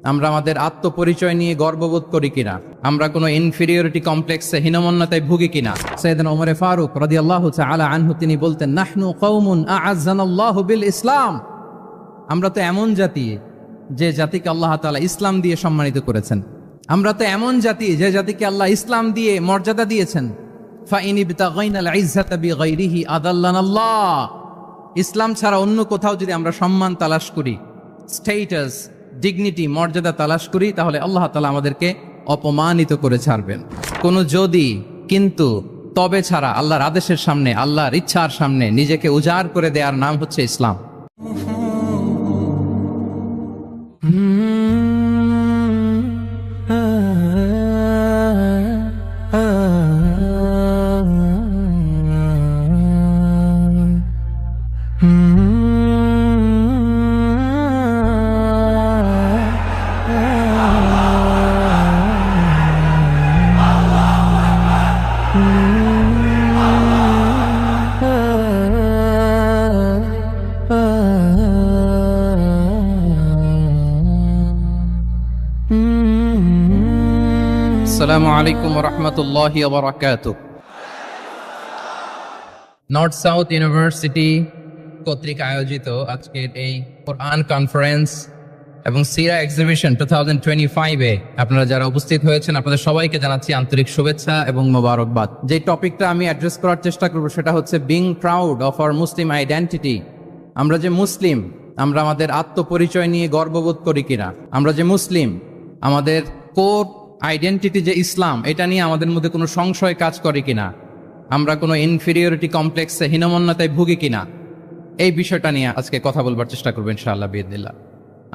আমরা আমাদের আত্মপরিচয় নিয়ে গর্ববোধ করি কিনা, আমরা কোনো ইনফিরিয়রিটি কমপ্লেক্সে হীনমন্যতায় ভুগি কিনা। সাইয়েদনা ওমরে ফারুক রাদিয়াল্লাহু তাআলা আনহু তিনি বলতেন, নাহনু কওমুন আ'আজ্জানাল্লাহু বিল ইসলাম। আমরা তো এমন জাতি যে জাতিকে আল্লাহ তাআলা ইসলাম দিয়ে সম্মানিত করেছেন। আমরা তো এমন জাতি যে জাতিকে আল্লাহ ইসলাম দিয়ে মর্যাদা দিয়েছেন। ফাইন ইবতাগাইনাল ইজ্জাতা বিগাইরিহি আদাল্লানাল্লাহ। ইসলাম ছাড়া অন্য কোথাও যদি আমরা সম্মান তালাশ করি, স্ট্যাটাস, ডিগনিটি, মর্যাদা তালাশ করি, তাহলে আল্লাহ তাআলা আমাদেরকে অপমানিত করে ছাড়বেন। কোনো যদি, কিন্তু, তবে ছাড়া আল্লাহর আদেশের সামনে, আল্লাহর ইচ্ছার সামনে নিজেকে উজাড় করে দেওয়ার নাম হচ্ছে ইসলাম। আসসালামু আলাইকুম ওয়া রাহমাতুল্লাহি ওয়া বারাকাতুহু। নর্থ সাউথ ইউনিভার্সিটি কর্তৃক আয়োজিত আজকের এই কোরআন কনফারেন্স এবং সিরা এক্সিবিশন 2025-এ আপনারা যারা উপস্থিত হয়েছেন, আপনাদের সবাইকে জানাচ্ছি আন্তরিক শুভেচ্ছা এবং মোবারকবাদ। যে টপিকটা আমি অ্যাড্রেস করার চেষ্টা করব সেটা হচ্ছে being proud of our Muslim identity. আমরা যে মুসলিম, আমরা আমাদের আত্মপরিচয় নিয়ে গর্ববোধ করি কিনা। আমরা যে মুসলিম, আমাদের কোর আইডেন্টিটি যে ইসলাম, এটা নিয়ে আমাদের মধ্যে কোনো সংশয় কাজ করে কিনা, আমরা কোনো ইনফিরিয়রিটি কমপ্লেক্সে হীনমন্যতায় ভুগি কিনা, এই বিষয়টা নিয়ে আজকে কথা বলবার চেষ্টা করবো ইনশাআল্লাহ বিইذনিল্লাহ।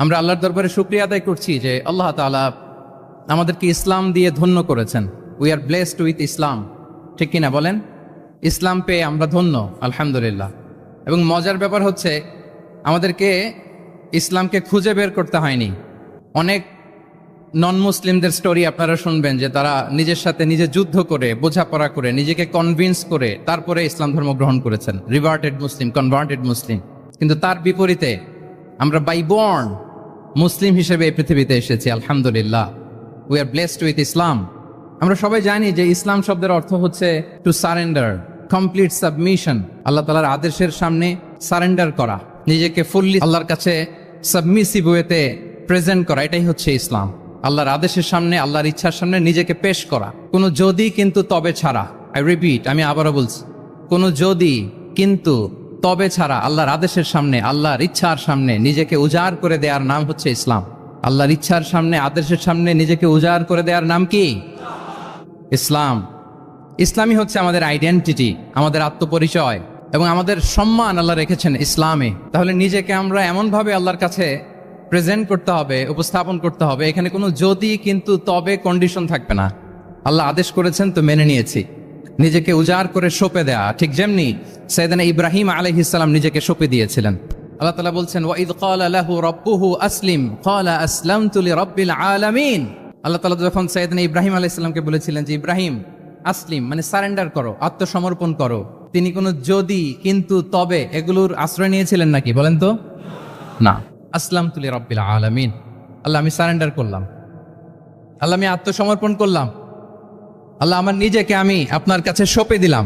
আমরা আল্লাহর দরবারে শুকরিয়া আদায় করছি যে আল্লাহ তাআলা আমাদেরকে ইসলাম দিয়ে ধন্য করেছেন। উই আর ব্লেসড উইথ ইসলাম, ঠিক কিনা বলেন? ইসলাম পেয়ে আমরা ধন্য, আলহামদুলিল্লাহ। এবং মজার ব্যাপার হচ্ছে আমাদেরকে ইসলামকে খুঁজে বের করতে হয়নি। অনেক নন মুসলিমদের স্টোরি আপনারা শুনবেন যে তারা নিজের সাথে নিজে যুদ্ধ করে, বোঝাপড়া করে, নিজেকে কনভিন্স করে তারপরে ইসলাম ধর্ম গ্রহণ করেছেন, রিভার্টেড মুসলিম, কনভার্টেড মুসলিম। কিন্তু তার বিপরীতে আমরা বাই বর্ন মুসলিম হিসেবে এই পৃথিবীতে এসেছি, আলহামদুলিল্লাহ। উই আর ব্লেসড উইথ ইসলাম। আমরা সবাই জানি যে ইসলাম শব্দের অর্থ হচ্ছে টু সারেন্ডার, কমপ্লিট সাবমিশন। আল্লাহ তাআলার আদেশের সামনে সারেন্ডার করা, নিজেকে ফুললি আল্লাহর কাছে সাবমিসিভ ওয়েতে প্রেজেন্ট করা, এটাই হচ্ছে ইসলাম। আল্লাহর আদেশের সামনে, আল্লাহর ইচ্ছার সামনে নিজেকে পেশ করা। কোনো যদি, কিন্তু, তবে ছাড়া, আই রিপিট, আমি আবারও বলছি, কোনো যদি, কিন্তু, তবে ছাড়া আল্লাহর আদেশের সামনে, আল্লাহর ইচ্ছার সামনে নিজেকে উজাড় করে দেওয়ার নাম হচ্ছে ইসলাম। আল্লাহর ইচ্ছার সামনে, আদেশের সামনে নিজেকে উজাড় করে দেওয়ার নাম কি? ইসলাম। ইসলামই হচ্ছে আমাদের আইডেন্টিটি, আমাদের আত্মপরিচয় এবং আমাদের সম্মান আল্লাহ রেখেছেন ইসলামে। তাহলে নিজেকে আমরা এমনভাবে আল্লাহর কাছে প্রেজেন্ট করতে হবে, উপস্থাপন করতে হবে, এখানে কোনো যদি, কিন্তু, তবে কন্ডিশন থাকবে না। আল্লাহ আদেশ করেছেন তো মেনে নিয়েছি। নিজেকে উজাড় করে সঁপে দেয়া, ঠিক যেমনি সাইয়েদনা ইব্রাহিম আলাইহিস সালাম নিজেকে সঁপে দিয়েছিলেন। আল্লাহ তাআলা বলছেন, ওয়া ইয ক্বালা লাহু রাব্বুহু আসলিম ক্বালা আসলামতু লিরাব্বিল আলামিন। আল্লাহ তাআলা যখন সাইয়েদনা ইব্রাহিম আলাইহিস সালামকে বলেছিলেন যে ইব্রাহিম আসলিম, মানে সারেন্ডার করো, আত্মসমর্পণ করো, তিনি কোনো যদি, কিন্তু, তবে এগুলোর আশ্রয় নিয়েছিলেন নাকি? বলেন তো না। আসলামতু লিরাব্বিল আলামিন, আল্লাহ আমি সারেন্ডার করলাম, আল্লাহ আমি আত্মসমর্পণ করলাম, আল্লাহ আমার নিজেকে আমি আপনার কাছে সঁপে দিলাম।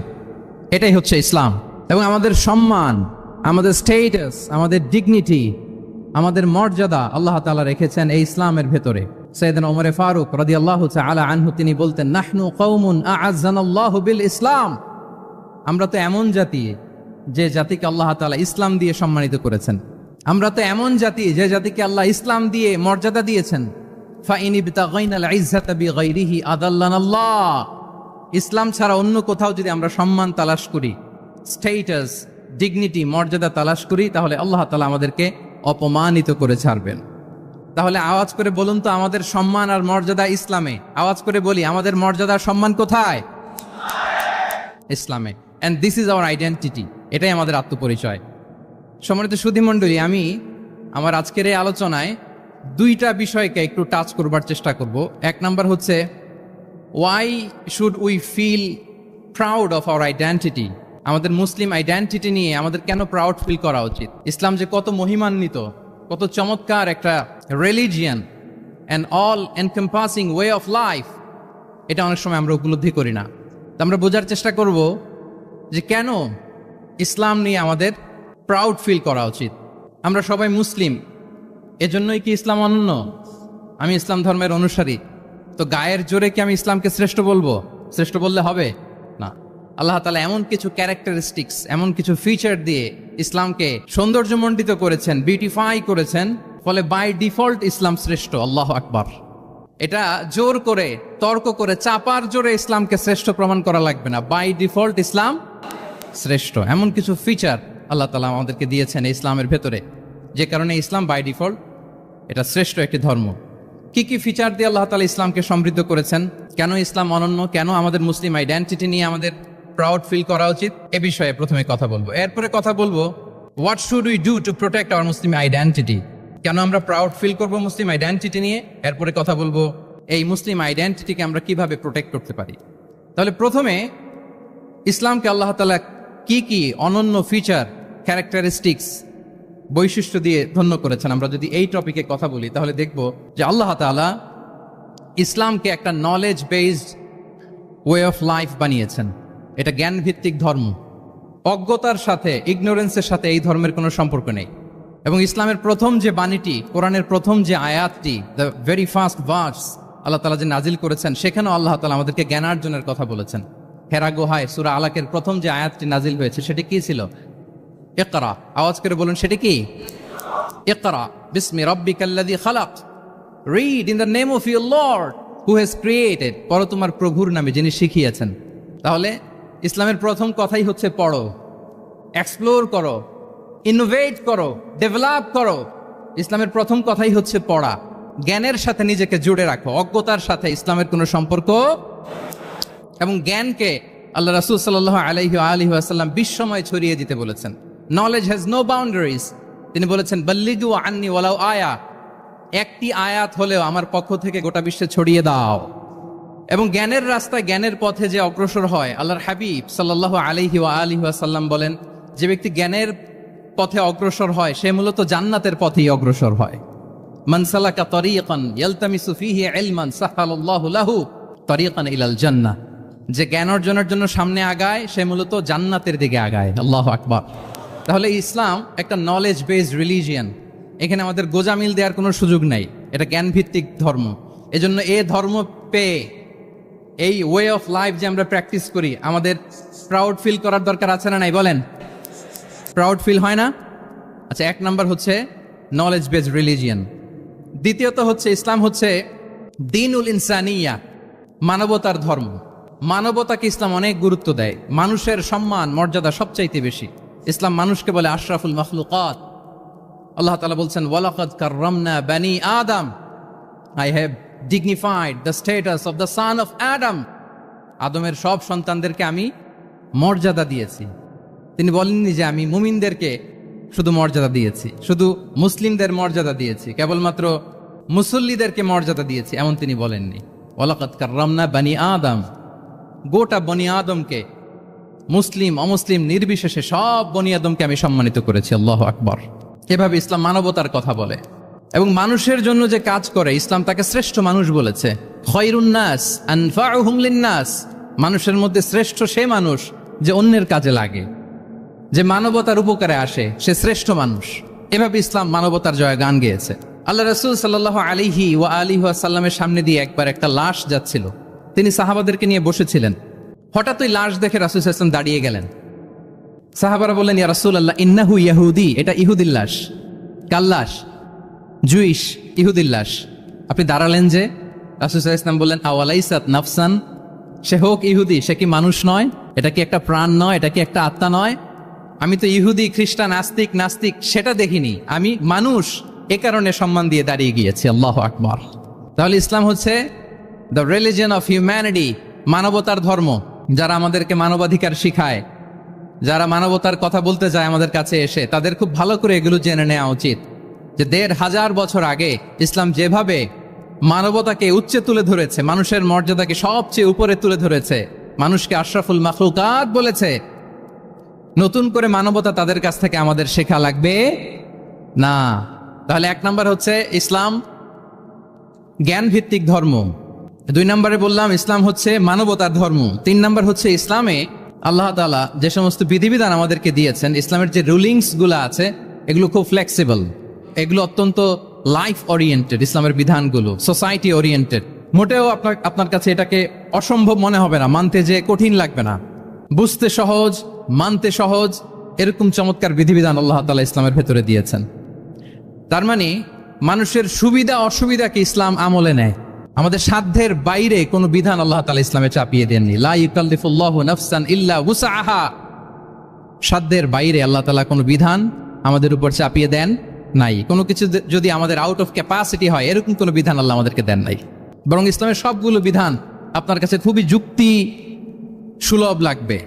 এটাই হচ্ছে ইসলাম। এবং আমাদের সম্মান, আমাদের স্ট্যাটাস, আমাদের ডিগনিটি, আমাদের মর্যাদা আল্লাহ তাআলা রেখেছেন এই ইসলামের ভেতরে। সাইয়েদনা ওমরে ফারুক রাদিয়াল্লাহু তাআলা আনহু তিনি বলতেন, নাহনু কওমুন আ'আজ্জানাল্লাহু বিল ইসলাম। আমরা তো এমন জাতি যে জাতিকে আল্লাহ তাআলা ইসলাম দিয়ে সম্মানিত করেছেন। আমরা তো এমন জাতি যে জাতিকে আল্লাহ ইসলাম দিয়ে মর্যাদা দিয়েছেন। ফাইন ইবতাগাইনাল ইজ্জাতা বিগাইরিহি আদাল্লানাল্লাহ। ইসলাম ছাড়া অন্য কোথাও যদি আমরা সম্মান তালাশ করি, স্ট্যাটাস, ডিগনিটি, মর্যাদা তালাশ করি, তাহলে আল্লাহ তাআলা আমাদেরকে অপমানিত করে ছাড়বেন। তাহলে আওয়াজ করে বলুন তো, আমাদের সম্মান আর মর্যাদা ইসলামে। আওয়াজ করে বলি, আমাদের মর্যাদা সম্মান কোথায়? ইসলামে। And this is our identity, এটাই আমাদের আত্মপরিচয়। সম্মানিত সুধী মণ্ডলী, আমি আমার আজকের এই আলোচনায় দুইটা বিষয়কে একটু টাচ করবার চেষ্টা করব। এক নাম্বার হচ্ছে, why should we feel proud of our identity. আমাদের মুসলিম আইডেন্টিটি নিয়ে আমাদের কেন প্রাউড ফিল করা উচিত? ইসলাম যে কত মহিমান্বিত, কত চমৎকার একটা religion, and all encompassing way of life, এটা অনেক সময় আমরা উপলব্ধি করি না। তো আমরা বোঝার চেষ্টা করব যে কেন ইসলাম নিয়ে আমাদের প্রাউড ফিল করা উচিত। আমরা সবাই মুসলিম, এজন্যই কি ইসলাম অনন্য? আমি ইসলাম ধর্মের অনুসারী, তো গায়ের জোরে কি আমি ইসলামকে শ্রেষ্ঠ বলবো? শ্রেষ্ঠ বললে হবে না। আল্লাহ তাআলা এমন কিছু ক্যারেক্টারিস্টিক্স, এমন কিছু ফিচার দিয়ে ইসলামকে সৌন্দর্যমণ্ডিত করেছেন, বিউটিফাই করেছেন, ফলে বাই ডিফল্ট ইসলাম শ্রেষ্ঠ। আল্লাহু আকবার। এটা জোর করে, তর্ক করে, চাপার জোরে ইসলামকে শ্রেষ্ঠ প্রমাণ করা লাগবে না। বাই ডিফল্ট ইসলাম শ্রেষ্ঠ। এমন কিছু ফিচার আল্লাহ তাআলা আমাদেরকে দিয়েছেন ইসলামের ভেতরে, যে কারণে ইসলাম বাই ডিফল্ট এটা শ্রেষ্ঠ একটি ধর্ম। কি কি ফিচার দিয়ে আল্লাহ তাআলা ইসলামকে সমৃদ্ধ করেছেন, কেন ইসলাম অনন্য, কেন আমাদের মুসলিম আইডেন্টিটি নিয়ে আমাদের প্রাউড ফিল করা উচিত, এ বিষয়ে প্রথমে কথা বলবো। এরপরে কথা বলবো what should we do to protect our Muslim identity, কেন আমরা প্রাউড ফিল করব মুসলিম আইডেন্টিটি নিয়ে। এরপরে কথা বলবো এই মুসলিম আইডেন্টিটিকে আমরা কিভাবে প্রোটেক্ট করতে পারি। তাহলে প্রথমে ইসলামকে আল্লাহ তাআলা কি কি অনন্য ফিচার, ক্যারেক্টারিস্টিক্স, বৈশিষ্ট্য দিয়ে ধন্য করেছেন। আমরা যদি এই টপিকে কথা বলি তাহলে দেখব যে আল্লাহ তাআলা ইসলামকে একটা knowledge based way of life বানিয়েছেন। এটা জ্ঞান ভিত্তিক ধর্ম। অজ্ঞতার সাথে, ইগনোরেন্সের সাথে এই ধর্মের কোনো সম্পর্ক নেই। এবং ইসলামের প্রথম যে বাণীটি, কোরআনের প্রথম যে আয়াতটি, দ্য ভেরি ফার্স্ট ভার্স আল্লাহ তাআলা যে নাজিল করেছেন, সেখানেও আল্লাহ তাআলা আমাদেরকে জ্ঞানার্জনের কথা বলেছেন। হেরা গুহায় সূরা আলাকের প্রথম যে আয়াতটি নাজিল হয়েছে সেটি কি ছিল? ইকরা। আওয়াজ করে বলুন, সেটি কি? ইকরা বিসমি রাব্বিকাল্লাযী খালাক, read in the name of your lord who has created, পড়ো তোমার প্রভুর নামে যিনি শিখিয়েছেন। তাহলে ইসলামের প্রথম কথাই হচ্ছে পড়ো, এক্সপ্লোর করো, ইনোভেট করো, ডেভেলপ করো। ইসলামের প্রথম কথাই হচ্ছে পড়া। জ্ঞানের সাথে নিজেকে জুড়ে রাখো, অজ্ঞতার সাথে ইসলামের কোনো সম্পর্ক। এবং জ্ঞানকে আল্লাহ রাসূল সাল্লাল্লাহু আলাইহি ওয়াসাল্লাম বিশ্বময় ছড়িয়ে দিতে বলেছেন। Knowledge has no boundaries. তিনি বলেছেন বাল্লিগু আন্নি ওয়ালাউ আয়া, একটি আয়াত হলেও আমার পক্ষ থেকে গোটা বিশ্বে ছড়িয়ে দাও। এবং জ্ঞানের রাস্তায়, জ্ঞানের পথে যে অগ্রসর হয়, আল্লাহর হাবিব সাল্লাল্লাহু আলাইহি ওয়াসাল্লাম বলেন, যে ব্যক্তি জ্ঞানের পথে অগ্রসর হয় সে মূলত জান্নাতের পথেই অগ্রসর হয়। মান সালাকা তরিকান ইয়ালতামিসু ফীহি ইলমান সাহালাল্লাহু লাহু তরিকান ইলাল জান্নাহ, যে জ্ঞান অর্জনের জন্য সামনে আগায় সে মূলত জান্নাতের দিকে আগায়। আল্লাহু আকবার। তাহলে ইসলাম একটা নলেজ বেসড রিলিজিয়ান। এখানে আমাদের গোজামিল দেওয়ার কোনো সুযোগ নাই। এটা জ্ঞান ভিত্তিক ধর্ম। এজন্য এই ধর্ম পেয়ে এই ওয়ে অফ লাইফ যে আমরা প্র্যাকটিস করি, আমাদের প্রাউড ফিল করার দরকার আছে না নাই? বলেন, প্রাউড ফিল হয় না? আচ্ছা, এক নাম্বার হচ্ছে নলেজ বেসড রিলিজিয়ান। দ্বিতীয়ত হচ্ছে ইসলাম হচ্ছে দ্বীনুল ইনসানিয়া, মানবতার ধর্ম। মানবতাকে ইসলাম অনেক গুরুত্ব দেয়। মানুষের সম্মান, মর্যাদা সবচাইতে বেশি। ইসলাম মানুষকে বলে আশরাফুল মাখলুকাত। আল্লাহ তাআলা বলছেন ওয়ালাকাদ কাররামনা বানি আদম, I have dignified the status of the son of Adam. আদমের সব সন্তানদেরকে আমি মর্যাদা দিয়েছি। তিনি বলেননি যে আমি মুমিনদেরকে শুধু মর্যাদা দিয়েছি, শুধু মুসলিমদের মর্যাদা দিয়েছি, কেবলমাত্র মুসল্লিদেরকে মর্যাদা দিয়েছি, এমন তিনি বলেননি। ওয়ালাকাদ কাররামনা বানি আদম, গোটা বনি আদমকে, মুসলিম অমুসলিম নির্বিশেষে সব বনি আদমকে আমি সম্মানিত করেছি। আল্লাহু আকবার। এভাবে ইসলাম মানবতার কথা বলে এবং মানুষের জন্য যে কাজ করে ইসলাম তাকে শ্রেষ্ঠ মানুষ বলেছে। খয়রুন নাস আনফাউহুম লিন-নাস, মানুষের মধ্যে শ্রেষ্ঠ সে মানুষ যে অন্যের কাজে লাগে, যে মানবতার উপকারে আসে, সে শ্রেষ্ঠ মানুষ। এভাবে ইসলাম মানবতার জয়গান গেয়েছে। আল্লাহ রাসূল সাল্লাল্লাহু আলাইহি ওয়াসাল্লামের সামনে দিয়ে একবার একটা লাশ যাচ্ছিল। তিনি সাহাবাদেরকে নিয়ে বসেছিলেন। হঠাৎ ওই লাশ দেখে রাসূল সাল্লাল্লাহু আলাইহি ওয়াসাল্লাম দাঁড়িয়ে গেলেন। সাহাবারা বললেন, ইয়া রাসূলুল্লাহ, ইন্নাহু ইয়াহুদি, এটা ইহুদির লাশ। কার লাশ? জুইশ, ইহুদির লাশ। আপনি দাঁড়ালেন যে? রাসূল সাল্লাল্লাহু আলাইহি ওয়াসাল্লাম বললেন, আওয়ালাইসাত নাফসান, সে হোক ইহুদি, সে কি মানুষ নয়? এটা কি একটা প্রাণ নয়? এটা কি একটা আত্মা নয়? আমি তো ইহুদি, খ্রিস্টান, আস্তিক, নাস্তিক সেটা দেখিনি, আমি মানুষ, এ কারণে সম্মান দিয়ে দাঁড়িয়ে গিয়েছি। আল্লাহু আকবার। তাহলে ইসলাম হচ্ছে দ্য রিলিজিয়ন অফ হিউম্যানিটি, মানবতার ধর্ম। যারা আমাদেরকে মানবাধিকার শিখায়, যারা মানবতার কথা বলতে যায় আমাদের কাছে এসে, তাদের খুব ভালো করে এগুলো জেনে নেওয়া উচিত যে ১৫০০ বছর আগে ইসলাম যেভাবে মানবতাকে উচ্চে তুলে ধরেছে, মানুষের মর্যাদাকে সবচেয়ে উপরে তুলে ধরেছে, মানুষকে আশরাফুল মাখলুকাত বলেছে, নতুন করে মানবতা তাদের কাছ থেকে আমাদের শেখা লাগবে না। তাহলে এক নাম্বার হচ্ছে ইসলাম জ্ঞান ভিত্তিক ধর্ম। 2 নম্বরে বললাম ইসলাম হচ্ছে মানবতার ধর্ম। 3 নম্বর হচ্ছে ইসলামে আল্লাহ তাআলা যে সমস্ত বিধিবিধান আমাদেরকে দিয়েছেন, ইসলামের যে রুলিংস গুলো আছে এগুলো খুব ফ্লেক্সিবল, এগুলো অত্যন্ত লাইফ ওরিয়েন্টেড। ইসলামের বিধানগুলো সোসাইটি ওরিয়েন্টেড। মোটেও আপনার কাছে এটাকে অসম্ভব মনে হবে না, মানতে যে কঠিন লাগবে না, বুঝতে সহজ, মানতে সহজ, এরকম চমৎকার বিধিবিধান আল্লাহ তাআলা ইসলামের ভেতরে দিয়েছেন। তার মানে মানুষের সুবিধা অসুবিধাকে ইসলাম আমলে নেয়। আমাদের সাধ্যের বাইরে কোনো বিধান আল্লাহ তাআলা ইসলামে চাপিয়ে দেননি। লা ইউকাল্লিফুল্লাহু নাফসান ইল্লা উসআহা। সাধ্যের বাইরে আল্লাহ তাআলা কোনো বিধান আমাদের উপর চাপিয়ে দেন নাই। কোনো কিছু যদি আমাদের আউট অফ ক্যাপাসিটি হয়, এরকম কোনো বিধান আল্লাহ আমাদেরকে দেন নাই। বরং ইসলামের সবগুলো বিধান আপনার কাছে খুবই যুক্তি সুলভ লাগবে,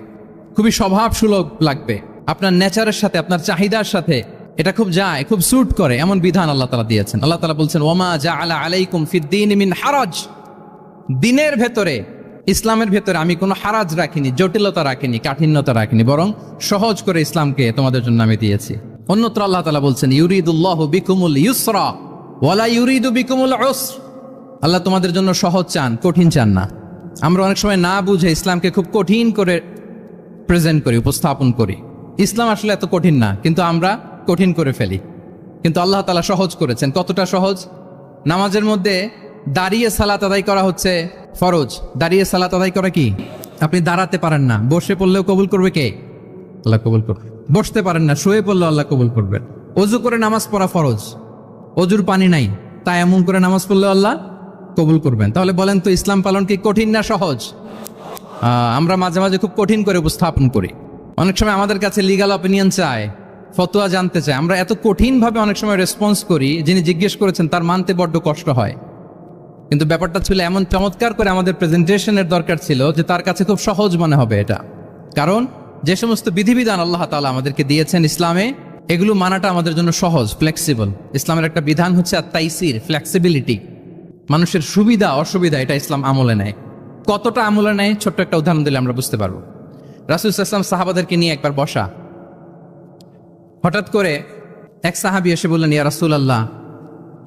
খুবই স্বভাব সুলভ লাগবে, আপনার নেচারের সাথে, আপনার চাহিদার সাথে এটা খুব যায়, খুব স্যুট করে, এমন বিধান আল্লাহ তাআলা দিয়েছেন। আল্লাহ তাআলা বলছেন ওয়ামা জাআলা আলাইকুম ফিদ্দীন মিন হারাজ। দিনের ভেতরে, ইসলামের ভেতরে আমি কোনো হারাজ রাখিনি, জটিলতা রাখিনি, কাঠিন্যতা রাখিনি, বরং সহজ করে ইসলামকে তোমাদের জন্য আমি দিয়েছি। অন্যত্র আল্লাহ তাআলা বলছেন ইউরিদুল্লাহু বিকুমুল ইউসরা ওয়ালা ইউরিদু বিকুমুল উসর। আল্লাহ তোমাদের জন্য সহজ চান, কঠিন চান না। আমরা অনেক সময় না বুঝে ইসলামকে খুব কঠিন করে প্রেজেন্ট করি, উপস্থাপন করি। ইসলাম আসলে এত কঠিন না, কিন্তু আমরা কঠিন করে ফেলি। কিন্তু আল্লাহ তাআলা সহজ করেছেন। কতটা সহজ? নামাজের মধ্যে দাঁড়িয়ে সালাত আদায় করা হচ্ছে ফরজ। দাঁড়িয়ে সালাত আদায় করা কি? আপনি দাঁড়াতে পারেন না, বসে পড়লেও কবুল করবে কে? আল্লাহ কবুল করবে। বসতে পারেন না, শুয়ে পড়লেও আল্লাহ কবুল করবে। অজু করে নামাজ পড়া ফরজ, অজুর পানি নাই, তাই এমন করে নামাজ পড়লেও আল্লাহ কবুল করবেন। তাহলে বলেন তো ইসলাম পালন কি কঠিন না সহজ? আমরা মাঝে মাঝে খুব কঠিন করে উপস্থাপন করি। অনেক সময় আমাদের কাছে লিগ্যাল অপিনিয়ন চায়, ফতোয়া জানতে চায়। আমরা এত কঠিনভাবে অনেক সময় রেসপন্স করি, যিনি জিজ্ঞেস করেছেন তার মানতে বড্ড কষ্ট হয়। কিন্তু ব্যাপারটা ছিল এমন চমৎকার করে আমাদের প্রেজেন্টেশনের দরকার ছিল যে তার কাছে খুব সহজ মনে হবে এটা। কারণ যে সমস্ত বিধিবিধান আল্লাহ তাআলা আমাদেরকে দিয়েছেন ইসলামে, এগুলো মানাটা আমাদের জন্য সহজ, ফ্লেক্সিবল। ইসলামের একটা বিধান হচ্ছে আত-তাইসির, ফ্লেক্সিবিলিটি। মানুষের সুবিধা অসুবিধা এটা ইসলাম আমলে নেয়। কতটা আমলে নেয়, ছোট্ট একটা উদাহরণ দিলে আমরা বুঝতে পারবো। রাসূল সাল্লাল্লাহু আলাইহি ওয়াসাল্লাম সাহাবাদেরকে নিয়ে একবার বসা, হঠাৎ করে এক সাহাবী এসে বললেন ইয়া রাসূলুল্লাহ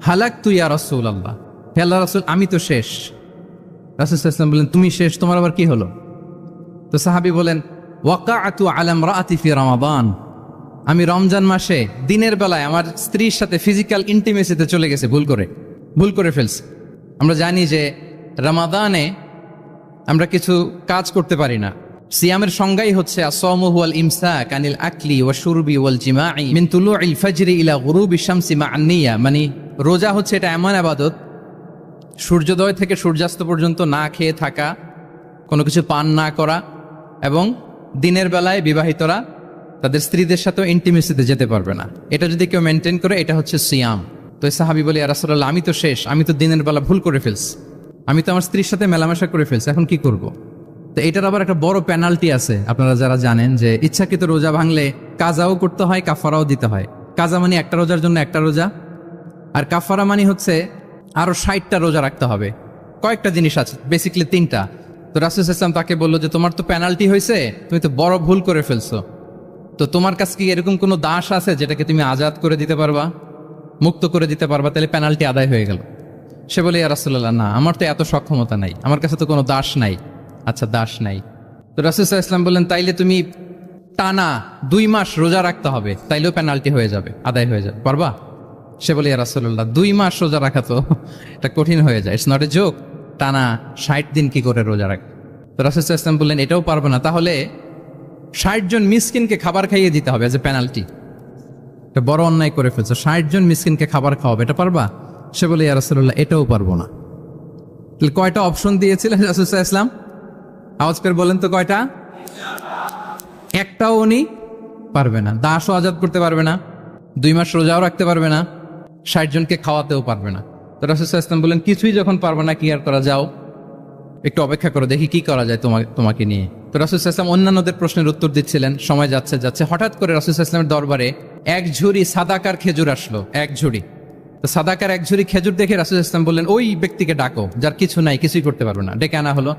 হালাকতু ইয়া রাসূলুল্লাহ, হে আল্লাহর রাসূল আমি তো শেষ। রাসূল সাল্লাল্লাহু আলাইহি ওয়াসাল্লাম বললেন তুমি শেষ, তোমার আবার কি হলো? তো সাহাবী বলেন ওয়াকাআতু আলা ইমরাআতি ফি রমাদান, আমি রমজান মাসে দিনের বেলায় আমার স্ত্রীর সাথে ফিজিক্যাল ইন্টিমেসিতে চলে গেছে, ভুল করে ফেলছি। আমরা জানি যে রমাদানে আমরা কিছু কাজ করতে পারি না। সিয়ামের সংজ্ঞাই হচ্ছে আসসামু হুয়াল ইমসাক আনিল আকলি ওয়া শুরবি ওয়াল জিমাই মিন তুলুইল ফাজরি ইলা গুরুবি শামসি মা'আন নিয়া। মানে রোজা হচ্ছে এটা এমন ইবাদত, সূর্যোদয় থেকে সূর্যাস্ত পর্যন্ত না খেয়ে থাকা, কোনো কিছু পান না করা, এবং দিনের বেলায় বিবাহিতরা তাদের স্ত্রীদের সাথেও ইন্টিমেসিতে যেতে পারবে না। এটা যদি কেউ মেনটেন করে, এটা হচ্ছে সিয়াম। তো সাহাবী বলে ইয়া রাসূলুল্লাহ আমি তো শেষ, আমি তো দিনের বেলা ভুল করে ফেলছি, আমি তো আমার স্ত্রীর সাথে মেলামেশা করে ফেলছি, এখন কি করব? তো এটার আবার একটা বড় পেনাল্টি আছে। আপনারা যারা জানেন যে ইচ্ছাকৃত রোজা ভাঙলে কাজাও করতে হয়, কাফারাও দিতে হয়। কাজা মানে একটা রোজার জন্য একটা রোজা, আর কাফারা মানে হচ্ছে আরো 60টা রোজা রাখতে হবে। কয়েকটা জিনিস আছে, বেসিক্যালি 3টা। তো রাসূল সাল্লাল্লাহু আলাইহি ওয়াসাল্লাম তাকে বললো যে তোমার তো পেনাল্টি হয়েছে, তুমি তো বড় ভুল করে ফেলছো, তো তোমার কাছে কি এরকম কোনো দাস আছে যেটাকে তুমি আজাদ করে দিতে পারবা, মুক্ত করে দিতে পারবা, তাহলে পেনাল্টি আদায় হয়ে গেল। সে বলে ইয়া রাসূলুল্লাহ না, আমার তো এত সক্ষমতা নাই, আমার কাছে তো কোনো দাস নাই। আচ্ছা দাস নাই, তো রাসূল সাল্লাল্লাহু আলাইহি ওয়াসাল্লাম বললেন তাইলে তুমি টানা 2 মাস রোজা রাখতে হবে, তাইলেও পেনাল্টি হয়ে যাবে, আদায় হয়ে যাবে, পারবা? সে বলে ইয়া রাসূলুল্লাহ 2 মাস রোজা রাখা তো এটা কঠিন হয়ে যায়, ইটস নট এ জোক, টানা 60 দিন কি করে রোজা রাখ? তো রাসূল সাল্লাল্লাহু আলাইহি ওয়াসাল্লাম বললেন এটাও পারবো না, তাহলে 60 জন মিসকিনকে খাবার খাইয়ে দিতে হবে এজ এ পেনাল্টি। এটা বড় অন্যায় করে ফেলছো, 60 জন মিসকিনকে খাবার খাওয়াবে, এটা পারবা? সে বলে ইয়া রাসূলুল্লাহ এটাও পারবো না। তাহলে কয়টা অপশন দিয়েছিলেন রাসূল সাল্লাল্লাহু আলাইহি ওয়াসাল্লাম? আওয়াজ করে বলেন তো কয়টা? একটাও উনি পারবে না। দাসও আজাদ করতে পারবে না, 2 মাস রোজাও রাখতে পারবে না, 60 জনকে খাওয়াতেও পারবে না। তো রাসূল সাল্লাল্লাহু আলাইহি ওয়াসাল্লাম বললেন কিছুই যখন পারবে না, কি আর করা, যাও একটু অপেক্ষা করো, দেখি কি করা যায় তোমাকে নিয়ে। তো রাসূল সাল্লাল্লাহু আলাইহি ওয়াসাল্লাম অন্যান্যদের প্রশ্নের উত্তর দিচ্ছিলেন, সময় যাচ্ছে হঠাৎ করে রাসূল সাল্লাল্লাহু আলাইহি ওয়াসাল্লামের দরবারে 1 ঝুড়ি সাদাকার খেজুর আসলো, 1 ঝুড়ি। তো সাদাকার 1 ঝুড়ি খেজুর দেখে রাসূল সাল্লাল্লাহু আলাইহি ওয়াসাল্লাম বললেন ওই ব্যক্তিকে ডাকো যার কিছু নাই, কিছুই করতে পারবে না। ডেকে আনা হলো।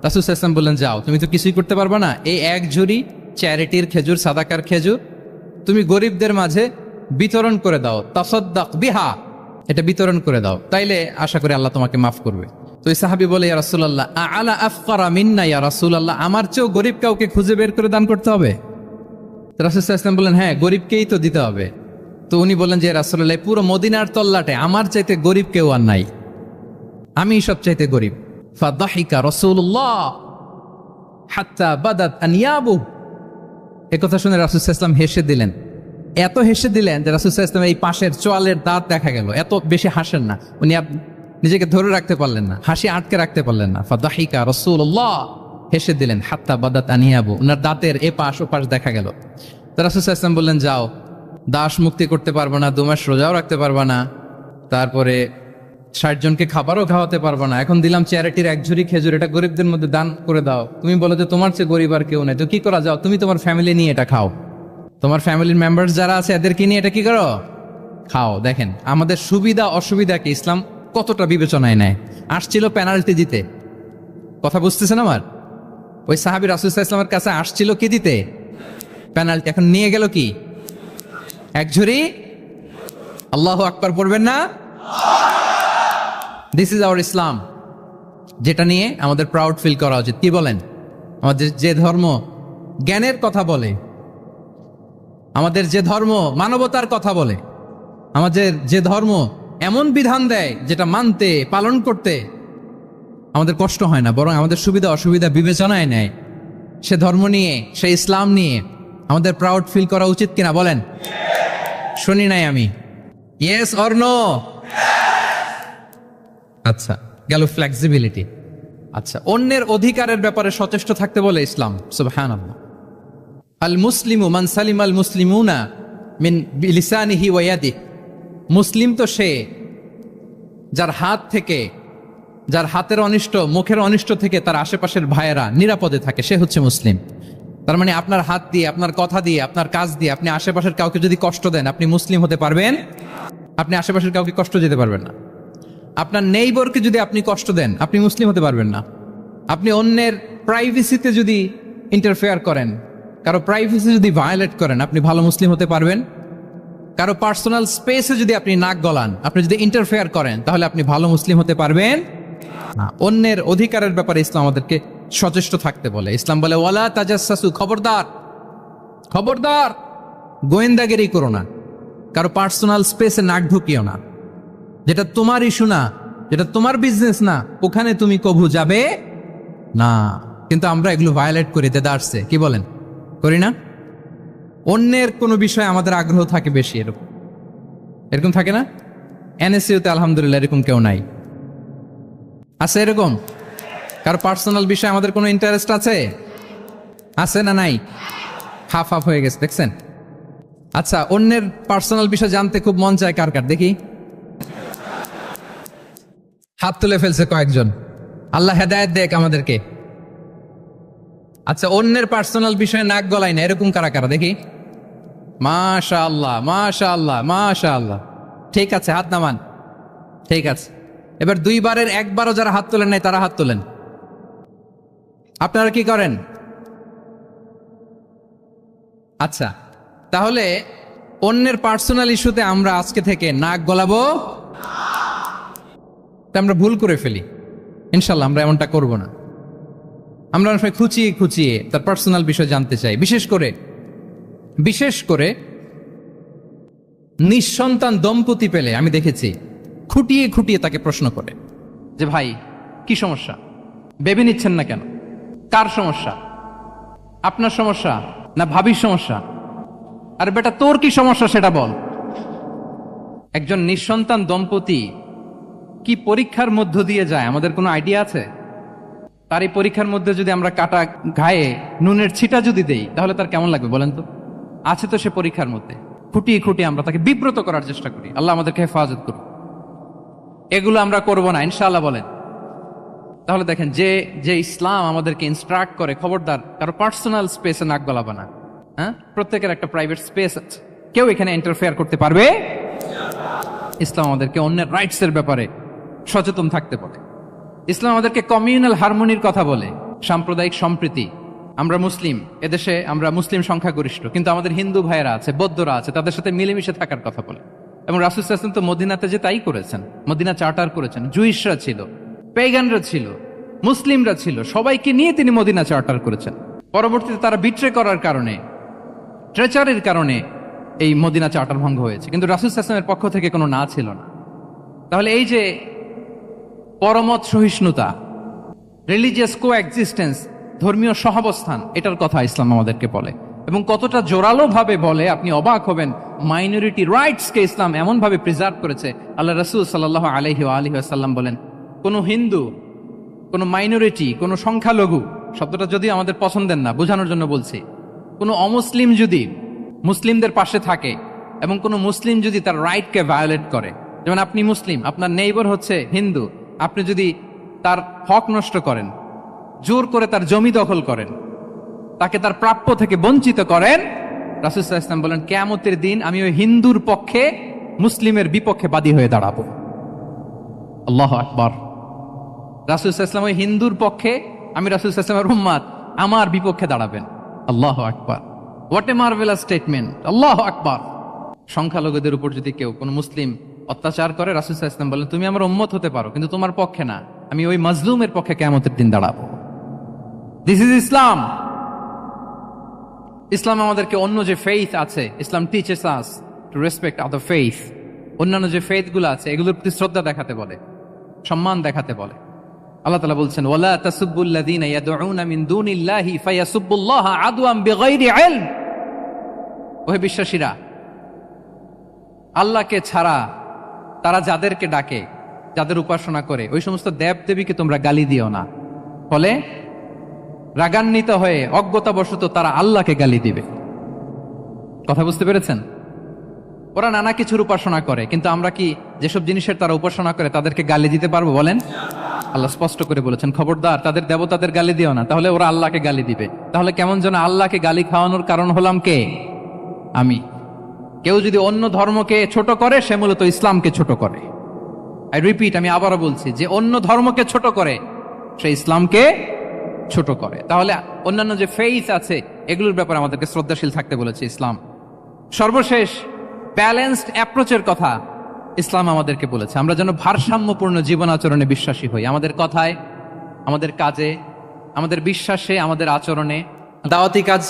রাসূল সাল্লাল্লাহু আলাইহি ওয়াসাল্লাম বললেন যাও, তুমি তো কিছুই করতে পারবে না, এই 1 ঝুড়ি চ্যারিটির খেজুর, সাদাকার খেজুর তুমি গরিবদের মাঝে বিতরণ করে দাও, তাসাদ্দাক বিহা, এটা বিতরণ করে দাও, তাইলে আশা করি আল্লাহ তোমাকে মাফ করবে। তো এই সাহাবী বলে, ইয়া রাসূলুল্লাহ আলা আফকারা মিন্না ইয়া রাসূলুল্লাহ, আমার চেয়েও গরিব কাউকে খুঁজে বের করে দান করতে হবে? রাসূল সাল্লাল্লাহু আলাইহি ওয়াসাল্লাম বললেন, হ্যাঁ, গরিবকেই তো দিতে হবে। তো উনি বললেন যে রাসূলুল্লাহ, পুরো মদিনার তল্লাটে আমার চাইতে গরিব কেউ আর নাই, আমি সবচাইতে গরিব। ফাদাহিকা রাসূলুল্লাহ হাত্তা বাদাত আনিয়াবু। এই কথা শুনে রাসূল সাল্লাল্লাহু আলাইহি ওয়াসাল্লাম হেসে দিলেন, এত হেসে দিলেন যে রাসূল সাল্লাল্লাহু আলাইহি ওয়াসাল্লাম এই পাশের চোয়ালের দাঁত দেখা গেল। এত বেশি হাসেন না উনি, নিজেকে ধরে রাখতে পারলেন না, হাসি আটকে রাখতে পারলেন না। ফাদাহিকা রাসূলুল্লাহ, হেসে দিলেন, হাত্তা বাদাত আনিয়াবু, ওনার দাঁতের এ পাশ ও পাশ দেখা গেল। তো রাসূল সাল্লাল্লাহু আলাইহি ওয়াসাল্লাম বললেন, যাও, দাস মুক্তি করতে পারবো না, 2 মাস রোজাও রাখতে পারবা না, তারপরে 60 জনকে খাবারও খাওয়াতে পারবো না, এখন দিলাম চ্যারিটির 1 ঝুড়ি খেজুর, এটা গরিবদের মধ্যে দান করে দাও। তুমি বলো যে তোমার চেয়ে গরিব আর কেউ নাই, তো কি করা, যাও তুমি তোমার ফ্যামিলি নিয়ে এটা খাও, তোমার ফ্যামিলির মেম্বার্স যারা আছে এদেরকে নিয়ে এটা কি করো, খাও। দেখেন আমাদের সুবিধা অসুবিধাকে ইসলাম কতটা বিবেচনায় নেয়। আসছিল পেনাল্টি দিতে, কথা বুঝতেছেন আমার? ওই সাহাবী রাসূল সাল্লাল্লাহু আলাইহি ওয়াসাল্লামের কাছে আসছিল কি দিতে, পেনাল্টি, এখন নিয়ে গেল কি 1 ঝুড়ি। আল্লাহু আকবার পড়বেন না? দিস ইজ আওয়ার ইসলাম, যেটা নিয়ে আমাদের প্রাউড ফিল করা উচিত। কি বলেন? আমাদের যে ধর্ম জ্ঞানের কথা বলে, আমাদের যে ধর্ম মানবতার কথা বলে, আমাদের যে ধর্ম এমন বিধান দেয় যেটা মানতে পালন করতে আমাদের কষ্ট হয় না, বরং আমাদের সুবিধা অসুবিধা বিবেচনায় নেয়, সে ধর্ম নিয়ে, সে ইসলাম নিয়ে আমাদের প্রাউড ফিল করা উচিত কিনা বলেন? শুনি নাই আমি, ইয়েস অর নো? আচ্ছা, গেল ফ্লেক্সিবিলিটি। আচ্ছা, অন্যের অধিকারের ব্যাপারে সচেষ্ট থাকতে বলে ইসলাম। সুবহানাল্লাহ। আল মুসলিমু মান সালিম আল মুসলিমুনা মিন বিলিসানিহি ওয়া ইয়াদিহি। মুসলিম তো সে যার হাত থেকে, যার হাতের অনিষ্ট, মুখের অনিষ্ট থেকে তার আশেপাশের ভাইয়েরা নিরাপদে থাকে, সে হচ্ছে মুসলিম। তার মানে আপনার হাত দিয়ে, আপনার কথা দিয়ে, আপনার কাজ দিয়ে আপনি আশেপাশের কাউকে যদি কষ্ট দেন, আপনি মুসলিম হতে পারবেন? আপনি আশেপাশের কাউকে কষ্ট দিতে পারবেন না। আপনার নেইবরকে যদি আপনি কষ্ট দেন, আপনি মুসলিম হতে পারবেন না। আপনি অন্যের প্রাইভেসিতে যদি ইন্টারফেয়ার করেন, কারো প্রাইভেসি যদি ভায়োলেট করেন, আপনি ভালো মুসলিম হতে পারবেন? কারো পার্সোনাল স্পেসে যদি আপনি নাক গলান, আপনি যদি ইন্টারফেয়ার করেন, তাহলে আপনি ভালো মুসলিম হতে পারবেন না। অন্যের অধিকারের ব্যাপারে ইসলাম আমাদেরকে সচেষ্ট থাকতে বলে। ইসলাম বলে ওয়ালা তাজাসসু, খবরদার, খবরদার, গোয়েন্দাগিরি করো না, কারো পার্সোনাল স্পেসে নাক ঢুকিও না। যেটা তোমার ইস্যু না, যেটা তোমার বিজনেস না, ওখানে তুমি কভু যাবে না। কিন্তু আমরা এগুলো ভায়োলেট করি, দেদারসে, কি বলেন, করি না? অন্যের কোনো বিষয়ে আমাদের আগ্রহ থাকে বেশি, এরকম এরকম থাকে না? এনএসইউতে আলহামদুলিল্লাহ এরকম কেউ নাই, আছে এরকম? কারো পার্সোনাল বিষয়ে আমাদের কোনো ইন্টারেস্ট আছে? আছে না নাই? হাফ হাফ হয়ে গেছে, দেখছেন? আচ্ছা, অন্যের পার্সোনাল বিষয় জানতে খুব মন চায় কার কার, দেখি হাত তুলে ফেলছে কয়েকজন। আল্লাহ হেদায়েত দেখ আমাদেরকে। আচ্ছা, অন্যের পার্সোনাল বিষয়ে নাক গলাই না, এরকম কারা কারা, দেখি। মাশাআল্লাহ, মাশাআল্লাহ, মাশাআল্লাহ। ঠিক আছে, হাত নামান। ঠিক আছে, এবার 2 বারের 1 বারও যারা হাত তোলেন নাই তারা হাত তোলেন। আপনারা কি করেন? আচ্ছা, তাহলে অন্যের পার্সোনাল ইস্যুতে আমরা আজকে থেকে নাক গলাবো, আমরা ভুল করে ফেলি। ইনশাল্লাহ আমরা এমনটা করব না। আমরা অনেক সময় খুঁচিয়ে খুঁচিয়ে তার পার্সোনাল বিষয় জানতে চাই। বিশেষ করে নিঃসন্তান দম্পতি পেলে আমি দেখেছি খুঁটিয়ে খুঁটিয়ে তাকে প্রশ্ন করে যে ভাই কি সমস্যা, বেবি নিচ্ছেন না কেন, কার সমস্যা, আপনার সমস্যা না ভাবির সমস্যা, আর বেটা তোর কি সমস্যা সেটা বল। একজন নিঃসন্তান দম্পতি কি পরীক্ষার মধ্য দিয়ে যায় আমাদের কোনো আইডিয়া আছে? তার এই পরীক্ষার মধ্যে যদি আমরা কাটা ঘায়ে নুনের ছিটা যদি দেই, তাহলে তার কেমন লাগবে বলেন তো? আছে তো সে পরীক্ষার মধ্যে, খুঁটিয়ে খুঁটিয়ে আমরা তাকে বিব্রত করার চেষ্টা করি। আল্লাহ আমাদেরকে হেফাজত করুন। এগুলো আমরা করব না ইনশাআল্লাহ, বলেন। তাহলে দেখেন, যে ইসলাম আমাদেরকে ইনস্ট্রাক্ট করে, খবরদার কারো পার্সোনাল স্পেসে নাক গলাবা না। হ্যাঁ, প্রত্যেকের একটা প্রাইভেট স্পেস আছে, কেউ এখানে ইন্টারফেয়ার করতে পারবে। ইসলাম আমাদেরকে অন্যের রাইটস এর ব্যাপারে সচেতন থাকতে বলে। ইসলাম আমাদেরকে কমিউনাল হারমোনির কথা বলে, সাম্প্রদায়িক সম্প্রীতি। আমরা মুসলিম, এদেশে আমরা মুসলিম সংখ্যাগরিষ্ঠ, কিন্তু আমাদের হিন্দু ভাইয়েরা আছে, বৌদ্ধরা আছে, তাদের সাথে মিলেমিশে থাকার কথা বলে। এবং রাসূল সাল্লাল্লাহু আলাইহি ওয়াসাল্লাম তো মদিনাতে যে তাই করেছেন, মদিনা চার্টার করেছেন। জুইশরা ছিল, পেগানরা ছিল, মুসলিমরা ছিল, সবাইকে নিয়ে তিনি মদিনা চার্টার করেছেন। পরবর্তীতে তারা বিট্রে করার কারণে, ট্রেচারের কারণে এই মদিনা চার্টার ভঙ্গ হয়েছে, কিন্তু রাসূল সাল্লাল্লাহু আলাইহি ওয়াসাল্লামের পক্ষ থেকে কোনো না ছিল না। তাহলে এই যে পরমত সহিষ্ণুতা, রিলিজিয়াস কো এক্সিস্টেন্স, ধর্মীয় সহাবস্থান, এটার কথা ইসলাম আমাদেরকে বলে, এবং কতটা জোরালো ভাবে বলে আপনি অবাক হবেন। মাইনরিটি রাইটসকে ইসলাম এমন ভাবে প্রিজার্ভ করেছে। আল্লাহ রাসূল সাল্লাল্লাহু আলাইহি ওয়াসাল্লাম বলেন, কোন হিন্দু, কোন মাইনরিটি, কোন সংখ্যালঘু, শব্দটা যদি আমাদের পছন্দের না, বোঝানোর জন্য বলছি, কোন অমুসলিম যদি মুসলিমদের পাশে থাকে এবং কোন মুসলিম যদি তার রাইটকে ভায়োলেট করে, যেমন আপনি মুসলিম, আপনার নেইবার হচ্ছে হিন্দু, আপনি যদি তার হক নষ্ট করেন, জোর করে তার জমি দখল করেন, তাকে তার প্রাপ্য থেকে বঞ্চিত করেন, রাসূল সাল্লাল্লাহু আলাইহি ওয়াসাল্লাম বলেন কিয়ামতের দিন আমি ওই হিন্দুর পক্ষে মুসলিমের বিপক্ষে বাদী হয়ে দাঁড়াবো। আল্লাহু আকবার। রাসূল সাল্লাল্লাহু আলাইহি ওয়াসাল্লাম ওই হিন্দুর পক্ষে, আমি রাসূল সাল্লাল্লাহু আলাইহি ওয়াসাল্লামের উম্মত, আমার বিপক্ষে দাঁড়াবেন। আল্লাহু আকবার। What a marvellous statement. আল্লাহু আকবার। সংখ্যালঘুদের উপর যদি কেউ কোন মুসলিম অত্যাচার করে, রাসূল সাল্লাল্লাহু আলাইহি ওয়াসাল্লাম বলেন তুমি আমার উম্মত হতে পারো, কিন্তু তোমার পক্ষে না, আমি ওই মাজলুমের পক্ষে কিয়ামতের দিন দাঁড়াবো। দিস ইজ ইসলাম। ইসলাম আমাদেরকে অন্য যে ফেইথ আছে, Islam teaches us to respect other faith, অন্যান্য যে ফেইথ গুলো আছে এগুলোর প্রতি শ্রদ্ধা দেখাতে বলে, সম্মান দেখাতে বলে। আল্লাহ তাআলা বলছেন ওয়ালা তাসুব্বুল্লাযীনা ইয়াদউনা মিন দুনিল্লাহি ফায়াসুব্বুল্লাহা আদওয়াম বিগাইরি ইলম। ওহে বিশ্বাসীরা, আল্লাহকে ছাড়া তারা যাদেরকে ডাকে, যাদের উপাসনা করে, ওই সমস্ত দেব দেবীকে তোমরা গালি দিও না, ফলে রাগান্বিত হয়ে অজ্ঞতাবশত তারা আল্লাহকে গালি দিবে। কথা বুঝতে পেরেছেন? ওরা নানা কিছুর উপাসনা করে, কিন্তু আমরা কি যেসব জিনিসের তারা উপাসনা করে তাদেরকে গালি দিতে পারবো বলেন? আল্লাহ স্পষ্ট করে বলেছেন খবরদার তাদের দেবতাদের গালি দিও না, তাহলে ওরা আল্লাহকে গালি দিবে। তাহলে কেমন যেন আল্লাহকে গালি খাওয়ানোর কারণ হলাম কে? আমি। কেউ যদি অন্য ধর্মকে ছোট করে সে মূলত ইসলামকে ছোট করে। আই রিপিট, আমি আবারও বলছি, যে অন্য ধর্মকে ছোট করে সে ইসলামকে ছোট করে। তাহলে অন্যান্য যে ফেইথ আছে এগুলোর ব্যাপারে আমাদেরকে শ্রদ্ধাশীল থাকতে বলেছে ইসলাম। সর্বশেষ ব্যালেন্সড অ্যাপ্রোচের কথা ইসলাম আমাদেরকে বলেছে, আমরা যেন ভারসাম্যপূর্ণ জীবন আচরণে বিশ্বাসী হই। আমাদের কথায়, আমাদের কাজে, আমাদের বিশ্বাসে, আমাদের আচরণে, দাওয়াতি কাজ